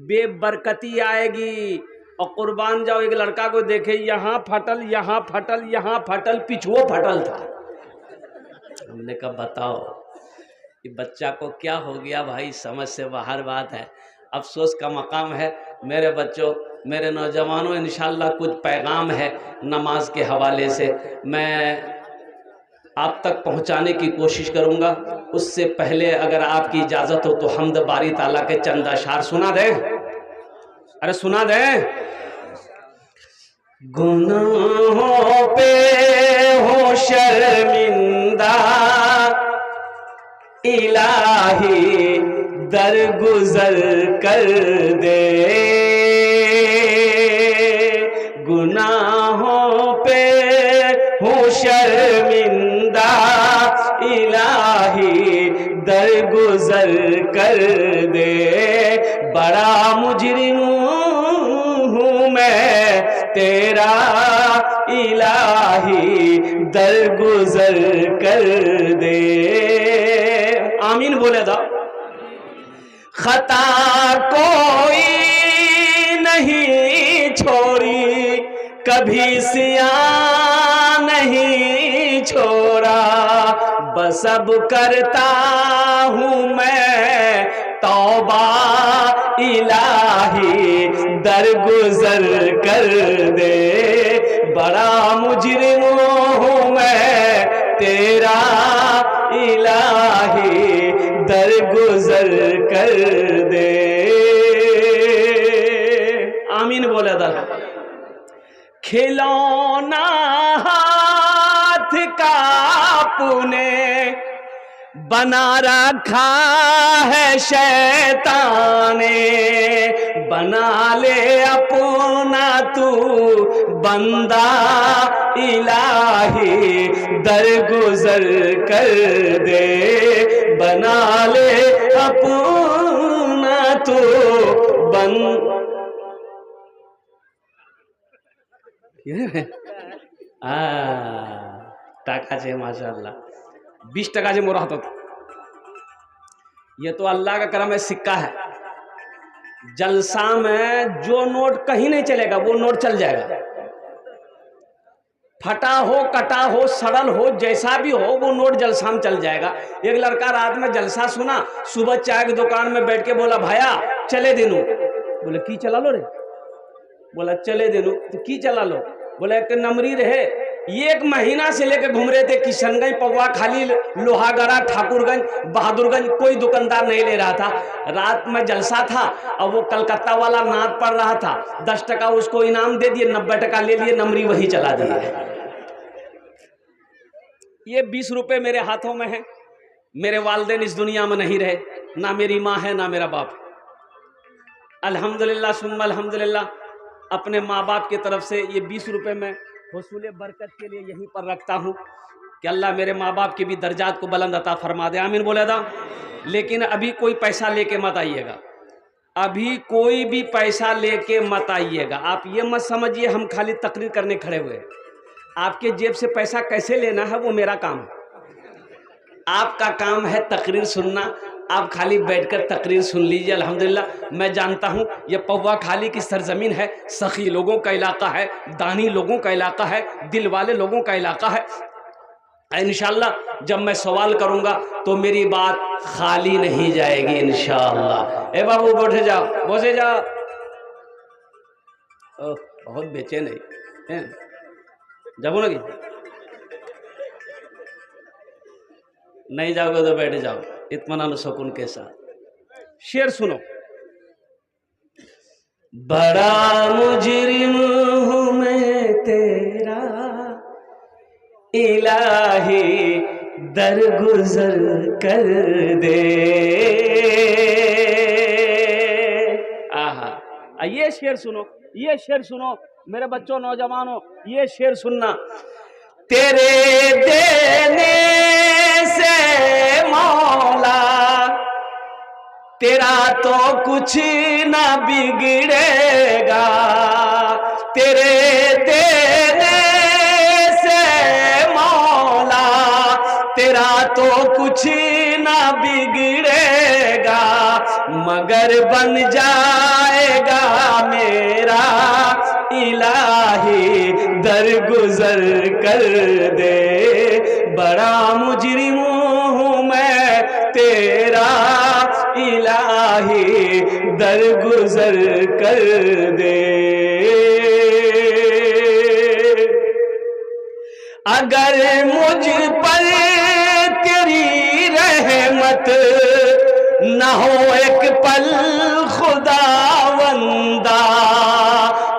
Speaker 1: बेबरकती आएगी। और कुर्बान जाओ, एक लड़का को देखे, यहाँ फटल, यहाँ फटल, यहाँ फटल, पिछुओ फटल था। हमने कहा बताओ कि बच्चा को क्या हो गया भाई, समझ से बाहर बात है। अफसोस का मकाम है। मेरे बच्चों, मेरे नौजवानों, इंशाअल्लाह कुछ पैगाम है नमाज के हवाले से मैं आप तक पहुंचाने की कोशिश करूंगा। उससे पहले अगर आपकी इजाज़त हो तो हम्द बारी ताला के चंद अशार सुना दें। अरे सुना दें। गुनाहों पे हो शर्मिंदा इलाही दरगुजर कर दे, गुनाहों पे हूँ शर्मिंदा इलाही दरगुजर कर दे। बड़ा मुजरिम हूँ मैं तेरा इलाही दरगुजर कर दे। आमीन बोले था। खता कोई नहीं छोड़ी, कभी सिया नहीं छोड़ा, बस अब करता हूँ मैं तौबा इलाही दरगुजर कर दे। बड़ा मुजरिम हूँ मैं तेरा इलाही दरगुजर कर दे। आमीन बोला था। खिलौना हाथ का पुने बना रखा है शैताने, बना ले अपना तू बंदा इलाही दरगुजर कर दे। बना ले अपना तू टाका छे माशाअल्लाह, 20 टका से मोरा हाथ। ये तो अल्लाह का करम है, सिक्का है। जलसा में जो नोट कहीं नहीं चलेगा वो नोट चल जाएगा। फटा हो, कटा हो, सड़ल हो, जैसा भी हो वो नोट जलसा में चल जाएगा। एक लड़का रात में जलसा सुना, सुबह चाय की दुकान में बैठ के बोला भाया चले दिनू। बोले की चला लो रे? बोला चले दिनू। तो की चला लो? बोला एक नमरी रहे, 1 महीना से लेकर घूम रहे थे किशनगंज, पवा खाली, लोहागड़ा, ठाकुरगंज, बहादुरगंज, कोई दुकानदार नहीं ले रहा था। रात में जलसा था और वो कलकत्ता वाला नाद पड़ रहा था, 10 टका उसको इनाम दे दिए, 90 टका ले लिए, नमरी वही चला दिए। ये 20 रुपए मेरे हाथों में है। मेरे वालिदैन इस दुनिया में नहीं रहे, ना मेरी माँ है ना मेरा बाप। अल्हम्दुलिल्लाह सुम्मा अल्हम्दुलिल्लाह। अपने माँ बाप की तरफ से ये 20 रुपये मैं हुसूल बरकत के लिए यहीं पर रखता हूँ कि अल्लाह मेरे माँ बाप के भी दर्जात को बुलंद अता फरमा दे, आमीन बोले था। लेकिन अभी कोई पैसा लेके मत आइएगा, अभी कोई भी पैसा लेके मत आइएगा। आप ये मत समझिए हम खाली तकरीर करने खड़े हुए, आपके जेब से पैसा कैसे लेना है वो मेरा काम है। आपका काम है तकरीर सुनना, आप खाली बैठकर तकरीर सुन लीजिए। अल्हम्दुलिल्लाह मैं जानता हूँ ये पौवा खाली की सरजमीन है, सखी लोगों का इलाका है, दानी लोगों का इलाका है, दिल वाले लोगों का इलाका है। इंशाअल्लाह जब मैं सवाल करूँगा तो मेरी बात खाली नहीं जाएगी इंशाअल्लाह। ए बाबू बैठे जाओ, बोझे जाओ। बहुत बेचैन है, जाओ ना, नहीं जाओगे तो बैठ जाओ इत्मीनान सुकून के साथ। शेर सुनो। बड़ा मुजरिम हूँ मैं तेरा इलाही, दरगुजर कर दे। आहा, ये शेर सुनो, ये शेर सुनो मेरे बच्चों, नौजवानों, ये शेर सुनना। तेरे देने से मौला तेरा तो कुछ ना बिगड़ेगा, तेरे देने से मौला तेरा तो कुछ ना बिगड़ेगा, मगर बन जाएगा मेरा इलाही, दरगुजर कर दे। बड़ा मुजरिम हूँ मैं तेरा इलाही, दरगुजर कर दे। अगर मुझ पर तेरी रहमत न हो एक पल खुदावंदा,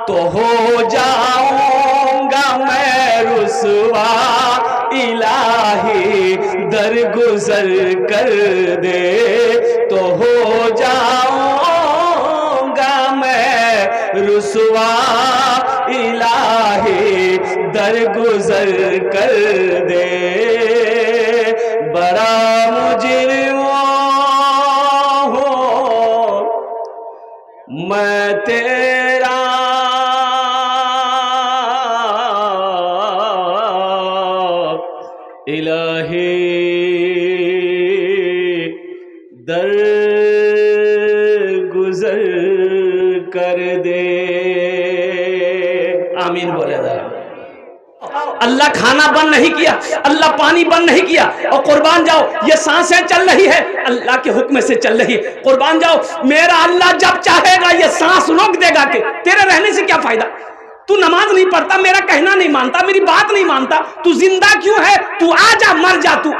Speaker 1: तो हो जाऊंगा मैं रुसवा इलाही, दरगुजर कर दे। तो हो जाऊंगा मैं रुसवा इलाही, दरगुजर कर दे। बड़ा मुजरिम हूँ मैं तेरा इलाही, दर गुजर कर दे। आमीन बोले दा। अल्लाह खाना बंद नहीं किया, अल्लाह पानी बंद नहीं किया। और कुर्बान जाओ ये सांसें चल रही है अल्लाह के हुक्म से चल रही है। कुर्बान जाओ मेरा अल्लाह जब चाहेगा ये सांस रोक देगा कि तेरे रहने से क्या फायदा। तू नमाज नहीं पढ़ता, मेरा कहना नहीं मानता, मेरी बात नहीं मानता, तू जिंदा क्यों है? तू आ जा, मर जा तू।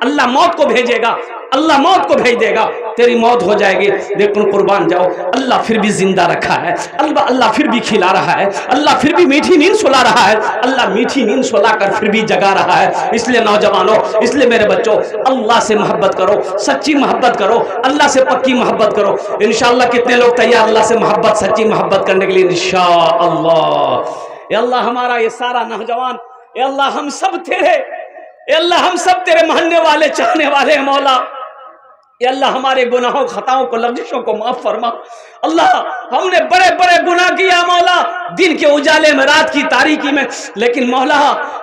Speaker 1: अल्लाह मौत को भेजेगा, अल्लाह मौत को भेज देगा, तेरी मौत हो जाएगी। लेकिन कुर्बान जाओ अल्लाह फिर भी जिंदा रखा है, अल्लाह फिर भी खिला रहा है, अल्लाह फिर भी मीठी नींद सुला रहा है, अल्लाह मीठी नींद सुलाकर फिर भी जगा रहा है। इसलिए नौजवानों, इसलिए मेरे बच्चों, अल्लाह से मोहब्बत करो, सच्ची मोहब्बत करो, अल्लाह से पक्की मोहब्बत करो। इंशाअल्लाह कितने लोग तैयार अल्लाह से मोहब्बत, सच्ची मोहब्बत करने के लिए? इंशाअल्लाह। या अल्लाह हमारा ये सारा नौजवान, या अल्लाह हम सब तेरे, या अल्लाह हम सब तेरे मानने वाले, चाहने वाले हैं मौला। या अल्लाह हमारे गुनाहों, खताओं को, लफ्ज़ों को माफ फरमा। अल्लाह हमने बड़े बड़े गुनाह किया मौला, दिन के उजाले में, रात की तारीकी में, लेकिन मौला,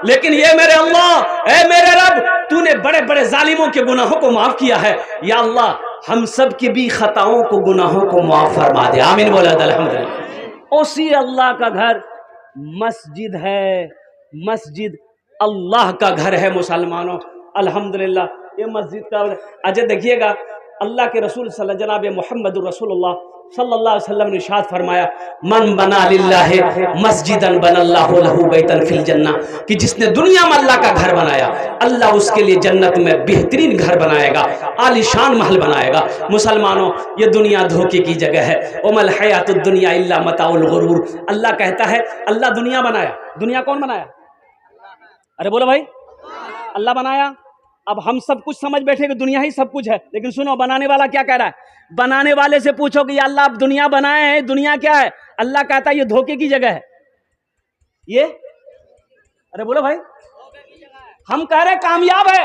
Speaker 1: लेकिन ये मेरे अल्लाह, ए मेरे रब, तूने बड़े बड़े जालिमों के गुनाहों को माफ किया है। या अल्लाह हम सब की भी खताओं को, गुनाहों को माफ फरमा दे। आमीन बोला अल्हम्दुलिल्लाह। उसी अल्लाह का घर मस्जिद है, मस्जिद अल्लाह का घर है मुसलमानों। अल्हम्दुलिल्लाह ये मस्जिद का अजय देखिएगा, अल्लाह के रसूल जनाब मोहम्मद रसूलुल्लाह सल्लल्लाहु अलैहि वसल्लम ने इरशाद फरमाया, मन बना लिल्लाहि मस्जिदन बनल्लाहु लहू बैतन फिल जन्नह, कि जिसने दुनिया में अल्लाह का घर बनाया, अल्लाह उसके लिए जन्नत में बेहतरीन घर बनाएगा, आलीशान महल बनाएगा। मुसलमानों ये दुनिया धोखे की जगह है। उमल हयातुद दुनिया इल्ला मताउल गुरूर। अल्लाह कहता है अल्लाह दुनिया बनाया। दुनिया कौन बनाया? अरे बोलो भाई, अल्लाह बनाया। अब हम सब कुछ समझ बैठे कि दुनिया ही सब कुछ है, लेकिन सुनो बनाने वाला क्या कह रहा है। बनाने वाले से पूछो कि अल्लाह आप दुनिया बनाए हैं, दुनिया क्या है? अल्लाह कहता है ये धोखे की जगह है। ये अरे बोलो भाई, हम कह रहे कामयाब है,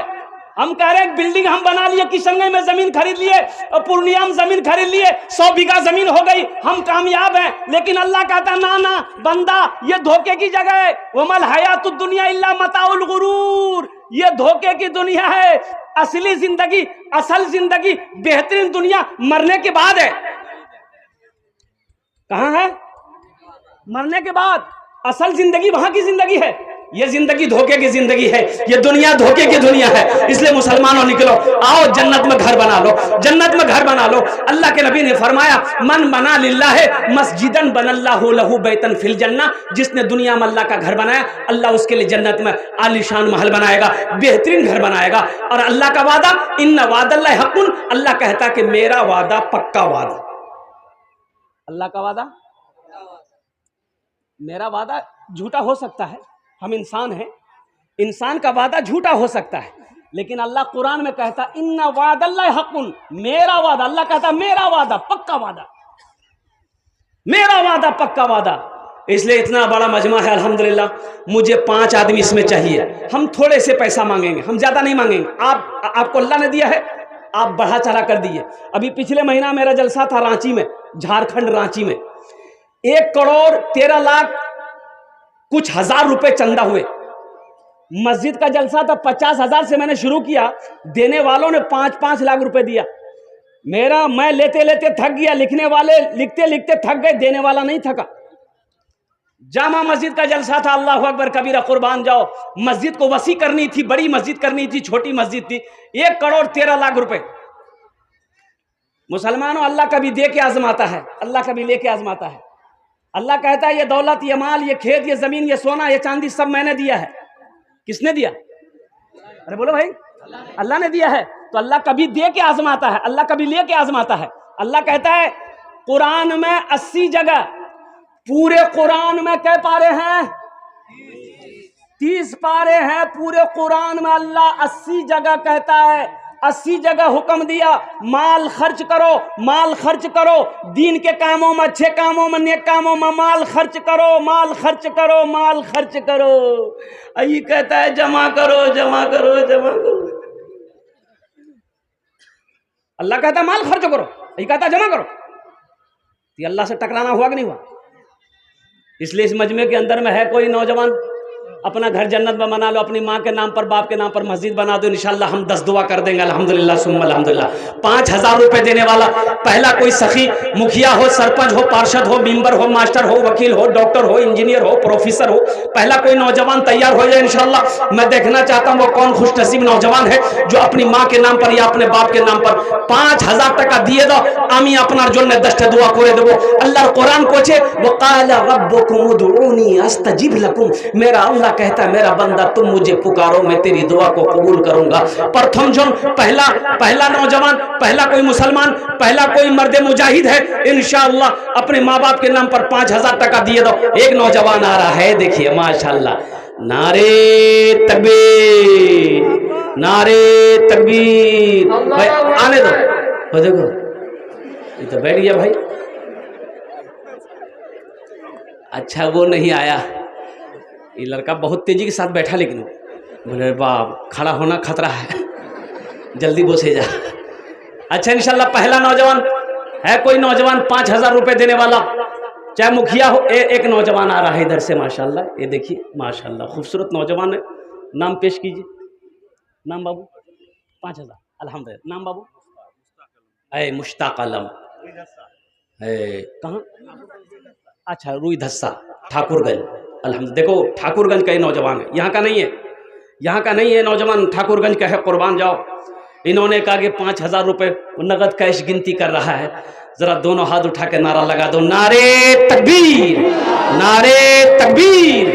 Speaker 1: हम कह रहे बिल्डिंग हम बना लिए, किशनगंज में जमीन खरीद लिए और पूर्णिया में जमीन खरीद लिए, 100 बीघा जमीन हो गई, हम कामयाब हैं। लेकिन अल्लाह कहता ना ना बंदा, ये धोखे की जगह है। वमल हयातुद दुनिया इल्ला मताउल गुरूर, ये धोखे की दुनिया है। असली जिंदगी, असल जिंदगी, बेहतरीन दुनिया मरने के बाद है। कहां है? मरने के बाद। असल जिंदगी वहां की जिंदगी है, ये जिंदगी धोखे की जिंदगी है, ये दुनिया धोखे की दुनिया है। इसलिए मुसलमानों निकलो, आओ जन्नत में घर बना लो, जन्नत में घर बना लो। अल्लाह के नबी ने फरमाया मन बना लिल्लाह मस्जिदन बनल्लाहु लहु बैतन फिल जन्नह, जिसने दुनिया में अल्लाह का घर बनाया, अल्लाह उसके लिए जन्नत में आलीशान महल बनाएगा, बेहतरीन घर बनाएगा। और अल्लाह का वादा इन्ना वादल्लाहि हक़्क़ुन, अल्लाह कहता कि मेरा वादा पक्का वादा। अल्लाह का वादा, मेरा वादा झूठा हो सकता है, हम इंसान हैं, इंसान का वादा झूठा हो सकता है, लेकिन अल्लाह कुरान में कहता इन्ना वादल्लाहि हक़्क़ुन, मेरा वादा, अल्लाह कहता मेरा वादा पक्का वादा, मेरा वादा पक्का वादा। इसलिए इतना बड़ा मजमा है अल्हम्दुलिल्लाह। मुझे 5 आदमी इसमें चाहिए, हम थोड़े से पैसा मांगेंगे, हम ज्यादा नहीं मांगेंगे। आपको अल्लाह ने दिया है, आप बढ़ा चढ़ा कर दिए। अभी पिछले महीना मेरा जलसा था रांची में, झारखंड रांची में, 1,13,00,000 कुछ हजार रुपए चंदा हुए। मस्जिद का जलसा था, 50,000 से मैंने शुरू किया, देने वालों ने 5-5 लाख रुपए दिया। मैं लेते लेते थक गया, लिखने वाले लिखते लिखते थक गए, देने वाला नहीं थका। जामा मस्जिद का जलसा था, अल्लाह अकबर कबीरा, कुर्बान जाओ। मस्जिद को वसी करनी थी, बड़ी मस्जिद करनी थी, छोटी मस्जिद थी, 1,13,00,000 रुपए। मुसलमानों, अल्लाह कभी दे के आजमाता है, अल्लाह कभी लेके आजमाता है। अल्लाह कहता है ये दौलत, ये माल, ये खेत, ये जमीन, ये सोना, ये चांदी सब मैंने दिया है। किसने दिया? अरे बोलो भाई, अल्लाह ने दिया है। तो अल्लाह कभी दे के आजमाता है, अल्लाह कभी ले के आजमाता है। अल्लाह कहता है कुरान में 80 जगह, पूरे कुरान में कै पारे हैं? 30 पारे हैं पूरे कुरान में। अल्लाह 80 जगह कहता है, 80 जगह हुक्म दिया माल खर्च करो, माल खर्च करो, दीन के कामों में, अच्छे कामों में, नेक कामों में माल खर्च करो, माल खर्च करो, माल खर्च करो। ये कहता है जमा करो, जमा करो, जमा करो। अल्लाह कहता है माल खर्च करो, ये कहता है जमा करो। ये अल्लाह से टकराना हुआ कि नहीं हुआ? इसलिए इस मजमे के अंदर में है कोई नौजवान, अपना घर जन्नत में बना लो, अपनी माँ के नाम पर, बाप के नाम पर मस्जिद बना दो, इंशाल्लाह हम 10 दुआ कर देंगे अल्हम्दुलिल्लाह सुम्मा अल्हम्दुलिल्लाह। 5,000 रुपए देने वाला पहला कोई सखी, मुखिया हो, सरपंच हो, पार्षद हो, मेंबर हो, मास्टर हो, वकील हो, डॉक्टर हो, इंजीनियर हो, प्रोफेसर हो, पहला कोई नौजवान तैयार हो जाए इंशाल्लाह। मैं देखना चाहता हूँ वो कौन खुशनसीब नौजवान है जो अपनी माँ के नाम पर या अपने बाप के नाम पर 5,000 টাকা দিয়ে দাও, আমি আপনার জন্য 10টা দোয়া করে দেব। আল্লাহর কোরআন কোছে ওয়াকালা রাব্বুকুম উদউনি আস্তাজিব লাকুম, मेरा अल्लाह कहता है मेरा बंदा तुम मुझे पुकारो, मैं तेरी दुआ को कबूल करूंगा। प्रथम जन, पहला नौजवान, पहला कोई मुसलमान, पहला कोई मर्द मुजाहिद है, इंशाअल्लाह अपने माँ बाप के नाम पर 5,000 টাকা दिए दो। एक नौजवान आ रहा है, देखिए माशाअल्लाह, नारे तकबीर, नारे तकबीर। भाई आने दो, हो देखो ये तो बैठ गया भाई। अच्छा वो नहीं आया, ये लड़का बहुत तेजी के साथ बैठा, लेकिन बोले बाप खड़ा होना खतरा है, जल्दी बसे जा। अच्छा इंशाल्लाह पहला नौजवान है, कोई नौजवान 5,000 रुपए देने वाला, चाहे मुखिया हो। एक नौजवान आ रहा है इधर से माशाल्लाह, ये देखिए माशाल्लाह खूबसूरत नौजवान है। नाम पेश कीजिए, नाम बाबू। 5,000 अल्हम्दुलिल्लाह। नाम बाबू? मुश्ताक आलम। कहाँ? अच्छा रुई धस्सा, ठाकुरगंज। अल्हम्दुलिल्लाह। देखो ठाकुरगंज का ये नौजवान है, यहाँ का नहीं है, यहाँ का नहीं है नौजवान, ठाकुरगंज का है। कुर्बान जाओ। इन्होंने कहा कि 5,000 रुपए नगद कैश गिनती कर रहा है। जरा दोनों हाथ उठा के नारा लगा दो, नारे तकबीर, नारे तकबीर।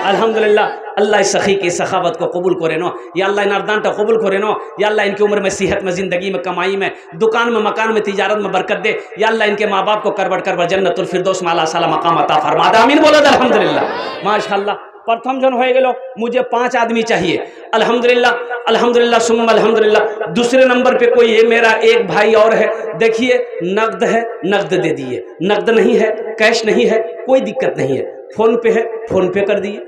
Speaker 1: अल्हम्दुलिल्लाह। अल्लाह इस सखी की सखावत को कबूल करे नो, या अल्लाह इन अर्दान को कबूल करे नो, या अल्लाह इनकी उम्र में, सेहत में, ज़िंदगी में, कमाई में, दुकान में, मकान में, तिजारत में बरकत दे। या अल्लाह इनके माँ बाप को करबट करबट जन्नतुल फिरदौस में आला साला मकाम अता फरमा दे। आमीन बोलो अल्हम्दुलिल्लाह। माशाअल्लाह प्रथम जन हो गेलो, मुझे 5 आदमी चाहिए। अल्हम्दुलिल्लाह अल्हम्दुलिल्लाह सुम्मा अल्हम्दुलिल्लाह। दूसरे नंबर पे कोई है, मेरा एक भाई और है, देखिए नकद है, नकद दे दिए, नकद नहीं है, कैश नहीं है, कोई दिक्कत नहीं है, फ़ोन पे है, फ़ोन पे कर दिए,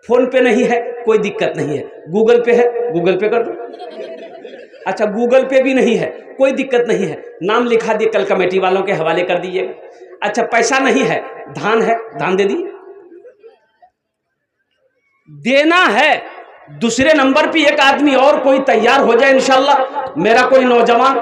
Speaker 1: फ़ोन पे नहीं है, कोई दिक्कत नहीं है, गूगल पे है, गूगल पे कर दो। अच्छा गूगल पे भी नहीं है, कोई दिक्कत नहीं है, नाम लिखा दिए, कल कमेटी वालों के हवाले कर दीजिएगा। अच्छा पैसा नहीं है, धान है, धान दे दिए। देना है। दूसरे नंबर पे एक आदमी और कोई तैयार हो जाए इंशाल्लाह, मेरा कोई नौजवान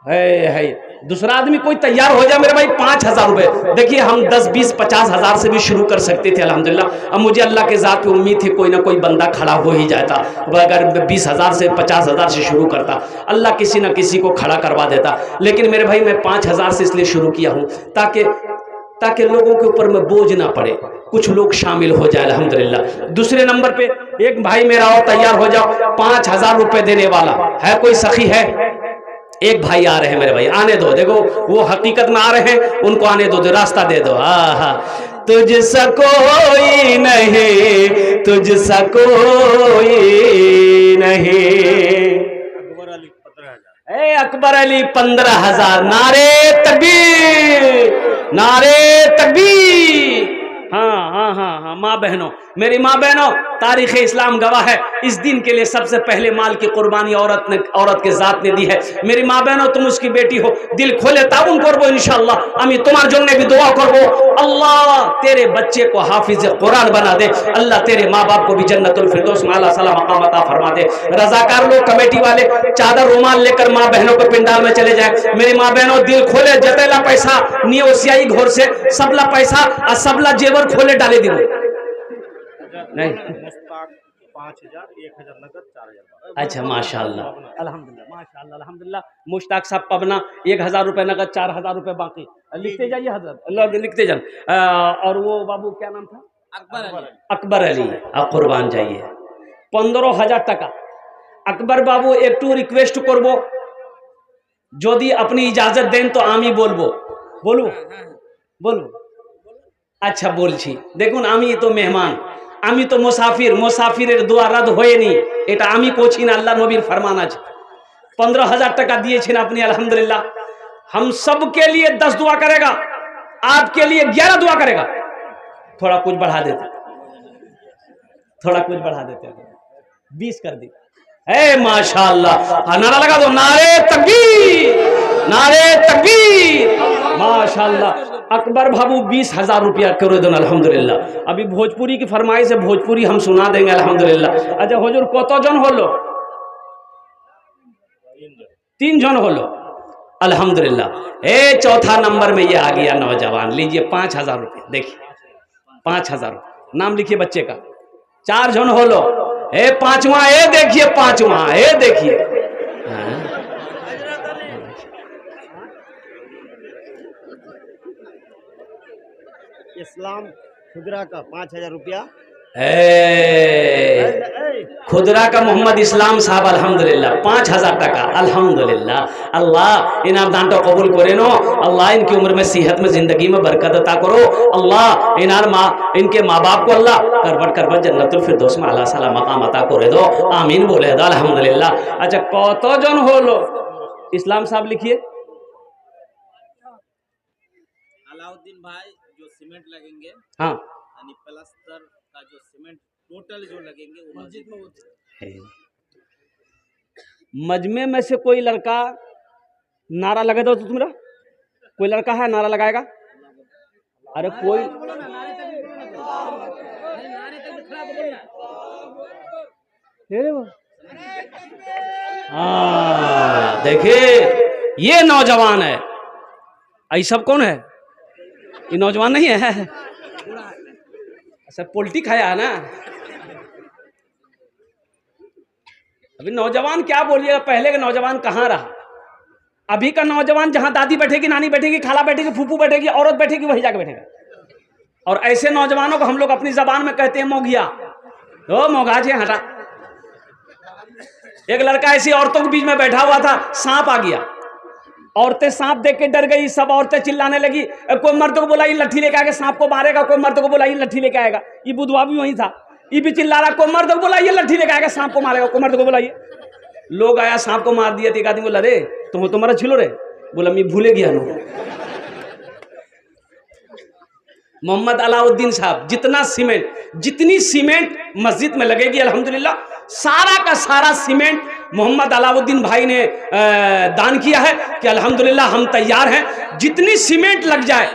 Speaker 1: है दूसरा आदमी कोई तैयार हो जाए मेरे भाई, 5,000 रुपए। देखिए हम 10, 20, 50 हज़ार से भी शुरू कर सकते थे अल्हम्दुलिल्लाह। अब मुझे अल्लाह के ज़ात पे उम्मीद थी कोई ना कोई बंदा खड़ा हो ही जाता, अगर 20,000 से 50,000 से शुरू करता, अल्लाह किसी ना किसी को खड़ा करवा देता। लेकिन मेरे भाई मैं 5,000 से इसलिए शुरू किया हूँ ताकि लोगों के ऊपर में बोझ ना पड़े, कुछ लोग शामिल हो जाए अल्हम्दुलिल्लाह। दूसरे नंबर पे एक भाई मेरा और तैयार हो जाओ, 5,000 रुपए देने वाला है, कोई सखी है? एक भाई आ रहे हैं मेरे भाई, आने दो, देखो वो हकीकत में आ रहे हैं, उनको आने दो, रास्ता दे दो। तुझसा कोई नहीं, तुझसा कोई नहीं। अकबर अली 15,000। नारे तकबीर, नारे तकबीर। हाँ माँ बहनों, मेरी माँ बहनों, तारीख़ इस्लाम गवाह है, इस दिन के लिए सबसे पहले माल की कुर्बानी औरत के ज़ात ने दी है। मेरी माँ बहनों, तुम उसकी बेटी हो, दिल खोले ताउन करबो इंशाअल्लाह। আমি তোমার জন্য भी दुआ करबो, अल्लाह तेरे बच्चे को हाफिज कुरान बना दे, अल्लाह तेरे माँ बाप को भी जन्नतुल फिरदौस में आला साला मकाम अता फरमा दे। रज़ाकार लोग, कमेटी वाले चादर रुमाल लेकर माँ बहनों को पिंडाल में चले जाए। मेरी माँ बहनों दिल खोले, जतेला पैसा नियोसियाई घोर से सबला पैसा और सबला जेवर खोले डाले दिन नहीं।
Speaker 2: 5,000, 1,000 नगद, 4,000।
Speaker 1: अच्छा माशाल्लाह अल्हम्दुलिल्लाह, माशाल्लाह अल्हम्दुलिल्लाह। मुश्ताक साहब पबना 1,000 रुपये नगद, 4,000 रुपये बाकी। लिखते जाइए हजरत, अल्लाह लिखते जान। और वो बाबू क्या नाम था? अकबर अली। आप कुर्बान जाइए 15,000 টাকা। अकबर बाबू एकटू रिक्वेस्ट करबो, যদি अपनी इजाजत दें तो आमी बोलबो, बोलू बोलू। अच्छा बोलছি, দেখুন আমি তো মেহমান, আমি তো মুসাফির, মুসাফিরের দোয়া রদ হয়নি, এটা আমি কোছি না, আল্লাহ নবীর ফরমান আছে। 15,000 টাকা দিয়েছেন আপনি अल्हम्दुलिल्लाह। हम सब के लिए 10 दुआ करेगा, आपके लिए 11 दुआ करेगा। थोड़ा कुछ बढ़ा देते, थोड़ा कुछ बढ़ा देते, 20 कर दी। माशाअल्लाह, नारा लगा दो, नारे तकबीर, नारे तकबीर, माशाअल्लाह। अकबर बाबू 20,000 रुपया करो दो अल्हम्दुलिल्लाह। अभी भोजपुरी की फरमाइश है, भोजपुरी हम सुना देंगे अल्हम्दुलिल्लाह। अच्छा हुजूर कत जन होलो? 3 जन होलो अल्हम्दुलिल्लाह। चौथा नंबर में ये आ गया नौजवान, लीजिए 5,000 रुपये, देखिए 5,000 नाम लिखिए बच्चे का। 4 जन होलो, 5वां, देखिए 5वां, देखिए
Speaker 2: इस्लाम खुदरा का 5,000 रुपया।
Speaker 1: खुदरा का मोहम्मद इस्लाम साहब अल्हम्दुलिल्लाह 5,000 টাকা अल्हम्दुलिल्लाह। अल्लाह इनाम दान तो कबूल करे नो, अल्लाह इनकी उम्र में सेहत में जिंदगी में बरकत अता करो, अल्लाह इनके माँ बाप को अल्लाह करबट जन्नतुल फिरदौस में आला साला मकाम अता करे दो, आमीन बोले दो अल्हम्दुलिल्लाह। अच्छा कत जन होलो इस्लाम साहब लिखिए।
Speaker 3: अलाउद्दीन भाई जो सीमेंट लगेंगे,
Speaker 1: हाँ
Speaker 3: यानी प्लास्टर का जो सीमेंट टोटल जो लगेंगे वो मस्जिद में होते।
Speaker 1: मजमे में से कोई लड़का नारा लगा दो तो तुम्हारा कोई लड़का है नारा लगाएगा? अरे कोई देखिए ये नौजवान है, ये सब कौन है? ये नौजवान नहीं है, अच्छा पोल्टी खाया है ना। अभी नौजवान क्या बोलिएगा, पहले का नौजवान कहाँ रहा? अभी का नौजवान जहाँ दादी बैठेगी, नानी बैठेगी, खाला बैठेगी, फूफू बैठेगी, औरत बैठेगी, वही जाके बैठेगा। और ऐसे नौजवानों को हम लोग अपनी जबान में कहते हैं मोगिया, तो मोगा छे हटा। एक लड़का ऐसी औरतों के बीच में बैठा हुआ था, सांप आ गया, औरतें सांप देख के डर गई, सब औरतें चिल्लाने लगी। कोई मर्द को बोला ये लट्ठी लेके आएगा सांप को मारेगा, कोई मर्द को बोला ये लट्ठी लेके आएगा। ये बुधवा भी वही था, ये भी चिल्ला रहा। कोई मर्द को बोला ये लट्ठी लेके आएगा सांप को मारेगा, कोई मर्द को बोला ये। लोग आया सांप को मार दिया। तो एक आदमी बोला रे तुम तुम्हारा छिलो रे, बोला मैं भूले गया नो। मोहम्मद अलाउद्दीन साहब जितनी सीमेंट मस्जिद में लगेगी अल्हम्दुलिल्लाह, सारा का सारा सीमेंट मोहम्मद अलाउद्दीन भाई ने दान किया है कि अल्हम्दुलिल्लाह हम तैयार हैं। जितनी सीमेंट लग जाए,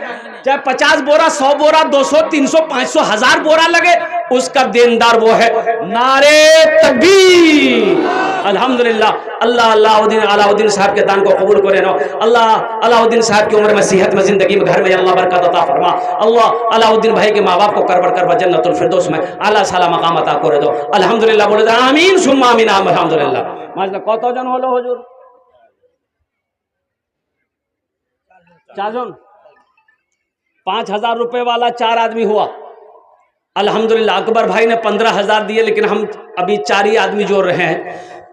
Speaker 1: चाहे 50 बोरा, 100 बोरा, 200, 300, 500, 1000 बोरा लगे, उसका देनदार वो है। नारे तकबीर, अल्हम्दुलिल्लाह। अल्लाह अलाउद्दीन साहब के दान को कबूल करे नो। अल्लाह अलाउद्दीन साहब की उम्र में, सेहत में, जिंदगी में, घर में अल्लाह बरकत अता फरमा। अल्लाह अलाउद्दीन भाई के माँ बाप को करबर जन्नतुल फिरदौस में आला साला मकाम अता करे दो। अल्हम्दुलिल्लाह बोले आमीन सुम्मा आमीन। अल्हम्दुलिल्लाह। माजला কতজন হলো হুজুর? 4 জন। 5000 रुपए वाला 4 आदमी हुआ। अल्हम्दुलिल्लाह अकबर भाई ने 15000 दिए, लेकिन हम अभी 4 ही आदमी जोड़ रहे हैं।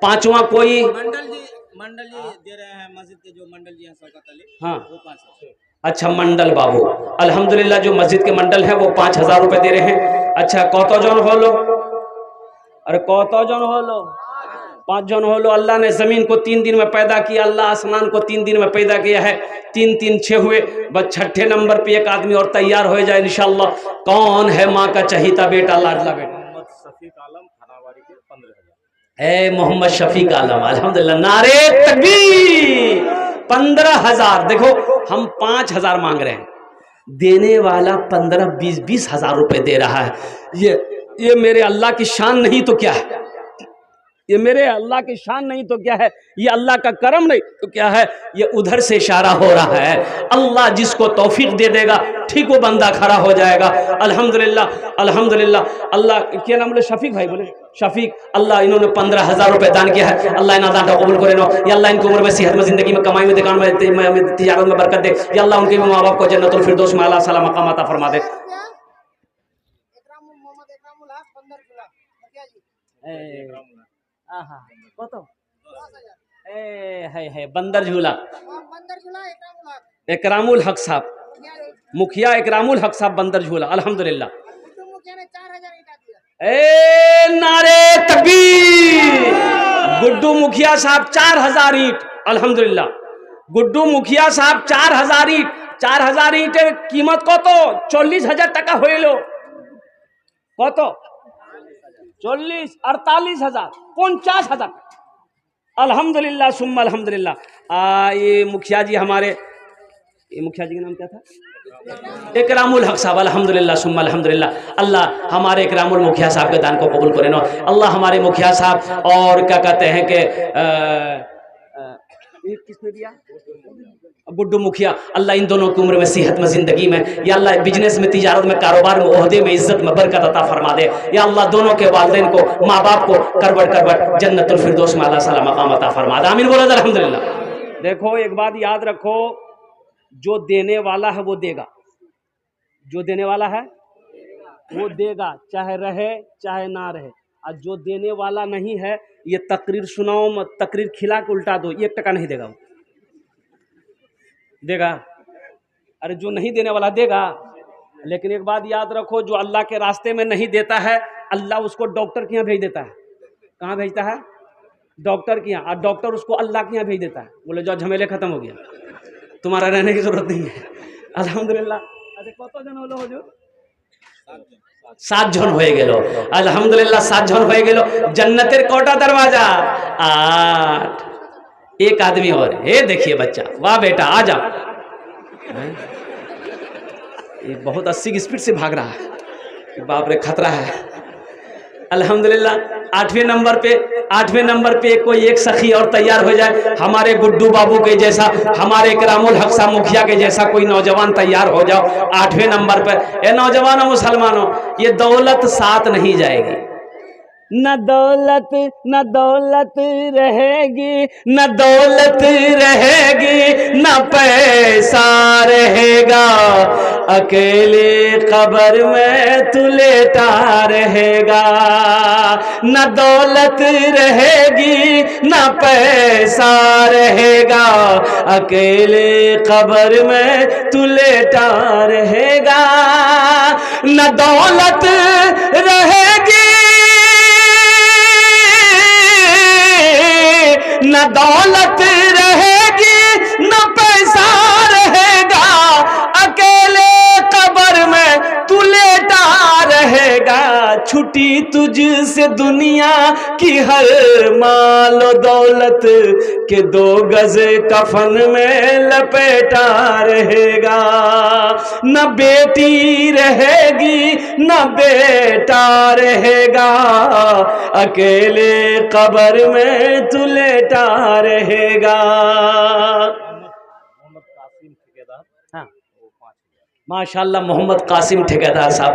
Speaker 1: 5वां कोई
Speaker 3: मंडल जी दे रहे हैं, मस्जिद के जो मंडल जी हैं शौकत अली,
Speaker 1: हाँ
Speaker 3: वो 500।
Speaker 1: अच्छा मंडल बाबू, अल्हम्दुलिल्लाह जो मस्जिद के मंडल है वो 5000 रुपए दे रहे हैं। अच्छा कौतोजन हो लो? अरे कौतोजन हो लो? 5 जन हो लो। अल्लाह ने ज़मीन को 3 दिन में पैदा किया, अल्लाह आसमान को 3 दिन में पैदा किया है। 3 3 6 हुए, बस 6ठे नंबर पे एक आदमी और तैयार हो जाए इंशाअल्लाह। कौन है माँ का चहीता बेटा, लाडला बेटा?
Speaker 2: मोहम्मद शफीक आलम थानावाड़ी के 15,000।
Speaker 1: ए मोहम्मद शफीक आलम, अल्हम्दुलिल्लाह। नारे तकबीर। 15,000। देखो हम 5,000 मांग रहे हैं, देने वाला 15-20 हजार रुपए दे रहा है। ये मेरे अल्लाह की शान नहीं तो क्या है? ये मेरे अल्लाह की शान नहीं तो क्या है? ये अल्लाह का करम नहीं तो क्या है? ये उधर से इशारा हो रहा है। अल्लाह जिसको तौफीक दे देगा ठीक वो बंदा खड़ा हो जाएगा। अल्हम्दुलिल्लाह अल्हम्दुलिल्लाह। अल्लाह क्या नाम बोले? शफीक भाई बोले, शफीक। अल्लाह इन्होंने 15,000 रुपए दान किया है। अल्लाह इन दान का कबूल करे नो। या अल्लाह इनकी उम्र में, सेहत में, जिंदगी में, कमाई में, दुकान में, तिजारत में बरकत दे। या अल्लाह उनके माँ बाप को जन्नतुल फिरदौस में आला साला मकाम अता फरमा दे। बंदर झूला इकरामुल हक साहब, मुखिया इकरामुल हक साहब बंदर झूला, अल्हम्दुलिल्लाह। नारे तकबीर। गुड्डू मुखिया साहब 4000 ईंट, अल्हम्दुलिल्लाह। गुड्डू मुखिया साहब 4000 ईंट। 4000 ईंटेर कीमत कत? 40,000 টাকা হইল। কত? 40, 48,000, 50,000। अल्हम्दुलिल्लाह सुम्मा अल्हम्दुलिल्लाह। ये मुखिया जी हमारे, ये मुखिया जी का नाम क्या था? इकरामुल हक साहब, अल्हम्दुलिल्लाह सुम्मा अल्हम्दुलिल्लाह। अल्लाह हमारे इकरामुल मुखिया साहब के दान को कबूल करे नो। अल्लाह हमारे मुखिया साहब और क्या कहते हैं कि किसने दिया? गुड्डू मुखिया। अल्लाह इन दोनों की उम्र में, सेहत में, जिंदगी में, या अल्लाह बिजनेस में, तिजारत में, कारोबार में, ओहदे में, इज्जत में बरकत अता फरमा दे। या अल्लाह दोनों के वालिदैन को, माँ बाप को करबट जन्नतुल फिरदौस में अल्लाह साला मकाम अता फरमा दे। आमीन बोलो अल्हम्दुलिल्लाह। देखो एक बात याद रखो, जो देने वाला है वो देगा। जो देने वाला है वो देगा, चाहे रहे चाहे ना रहे। और जो देने वाला नहीं है, ये तकरीर सुनाओ मत, तकरीर खिला के उल्टा दो, 1 टका नहीं देगा। वो देगा? अरे जो नहीं देने वाला देगा। लेकिन एक बात याद रखो, जो अल्लाह के रास्ते में नहीं देता है, अल्लाह उसको डॉक्टर के यहाँ भेज देता है। कहाँ भेजता है? डॉक्टर के यहाँ। और डॉक्टर उसको अल्लाह के यहाँ भेज देता है। बोले जो झमेले खत्म हो गया, तुम्हारा रहने की जरूरत नहीं है। अल्हम्दुलिल्लाह। अरे कत जन हलो हुजूर? 7 जन হয়ে গেল। अल्हम्दुलिल्लाह 7 जन হয়ে গেল। जन्नतेर कोटा दरवाजा 8। एक आदमी और, ये देखिए बच्चा, वाह बेटा आ जा। ये बहुत 80 की स्पीड से भाग रहा है, बाप रे खतरा है। अल्हम्दुलिल्लाह 8वें नंबर पे कोई एक सखी और तैयार हो जाए, हमारे गुड्डू बाबू के जैसा, हमारे इकरामुल हक साहब मुखिया के जैसा कोई नौजवान तैयार हो जाओ 8वें नंबर पर। ए नौजवानों, मुसलमानों, ये दौलत साथ नहीं जाएगी। न दौलत न दौलत रहेगी, न दौलत रहेगी, न पैसा रहेगा, अकेले कब्र में तू लेटा रहेगा। न दौलत रहेगी, न पैसा रहेगा, अकेले कब्र में तू लेटा रहेगा। न दौलत रहेगी, न दौलत रहेगी, न पैसा रहेगा, अकेले कब्र में तू लेटा रहेगा। छुटी तुझसे दुनिया की हर माल दौलत के 2 गज कफन में लपेटा रहेगा। न बेटी रहेगी, न बेटा रहेगा, अकेले कब्र में तू लेटा रहेगा।
Speaker 2: मोहम्मद कासिम ठेकेदार,
Speaker 1: हाँ,
Speaker 2: वो 5,000।
Speaker 1: माशाल्लाह मोहम्मद कासिम ठेकेदार साहब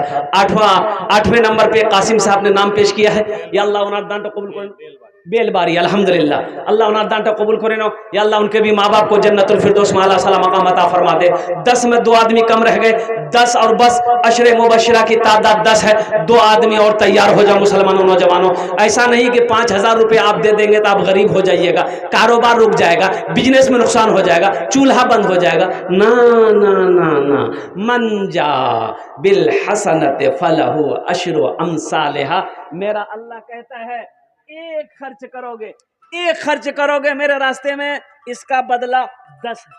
Speaker 1: 8वें नंबर पे कासिम साहब ने नाम पेश किया है। या अल्लाह उन्हें दान तो कबूल करें। बेलबारी अल्हम्दुलिल्लाह, अल्लाह उन्हें दान तो कबूल करें। या अल्लाह उनके भी माँ बाप को जन्नतुल फिरदौस में आला साला मकाम अता फरमा दे। 10 में 2 आदमी कम रह गए, 10 और बस अशरे मुबशरा की तादाद 10 है। 2 आदमी और तैयार हो जाओ मुसलमानों नौजवानों। ऐसा नहीं कि 5,000 रुपये आप दे देंगे तो आप गरीब हो जाइएगा, कारोबार रुक जाएगा, बिजनेस में नुकसान हो जाएगा, चूल्हा बंद हो जाएगा। ना ना ना ना, मन जा बिल हसनत फलहु अशरु अमसालिहा। मेरा अल्लाह कहता है एक खर्च करोगे, एक खर्च करोगे मेरे रास्ते में, इसका बदला 10 है।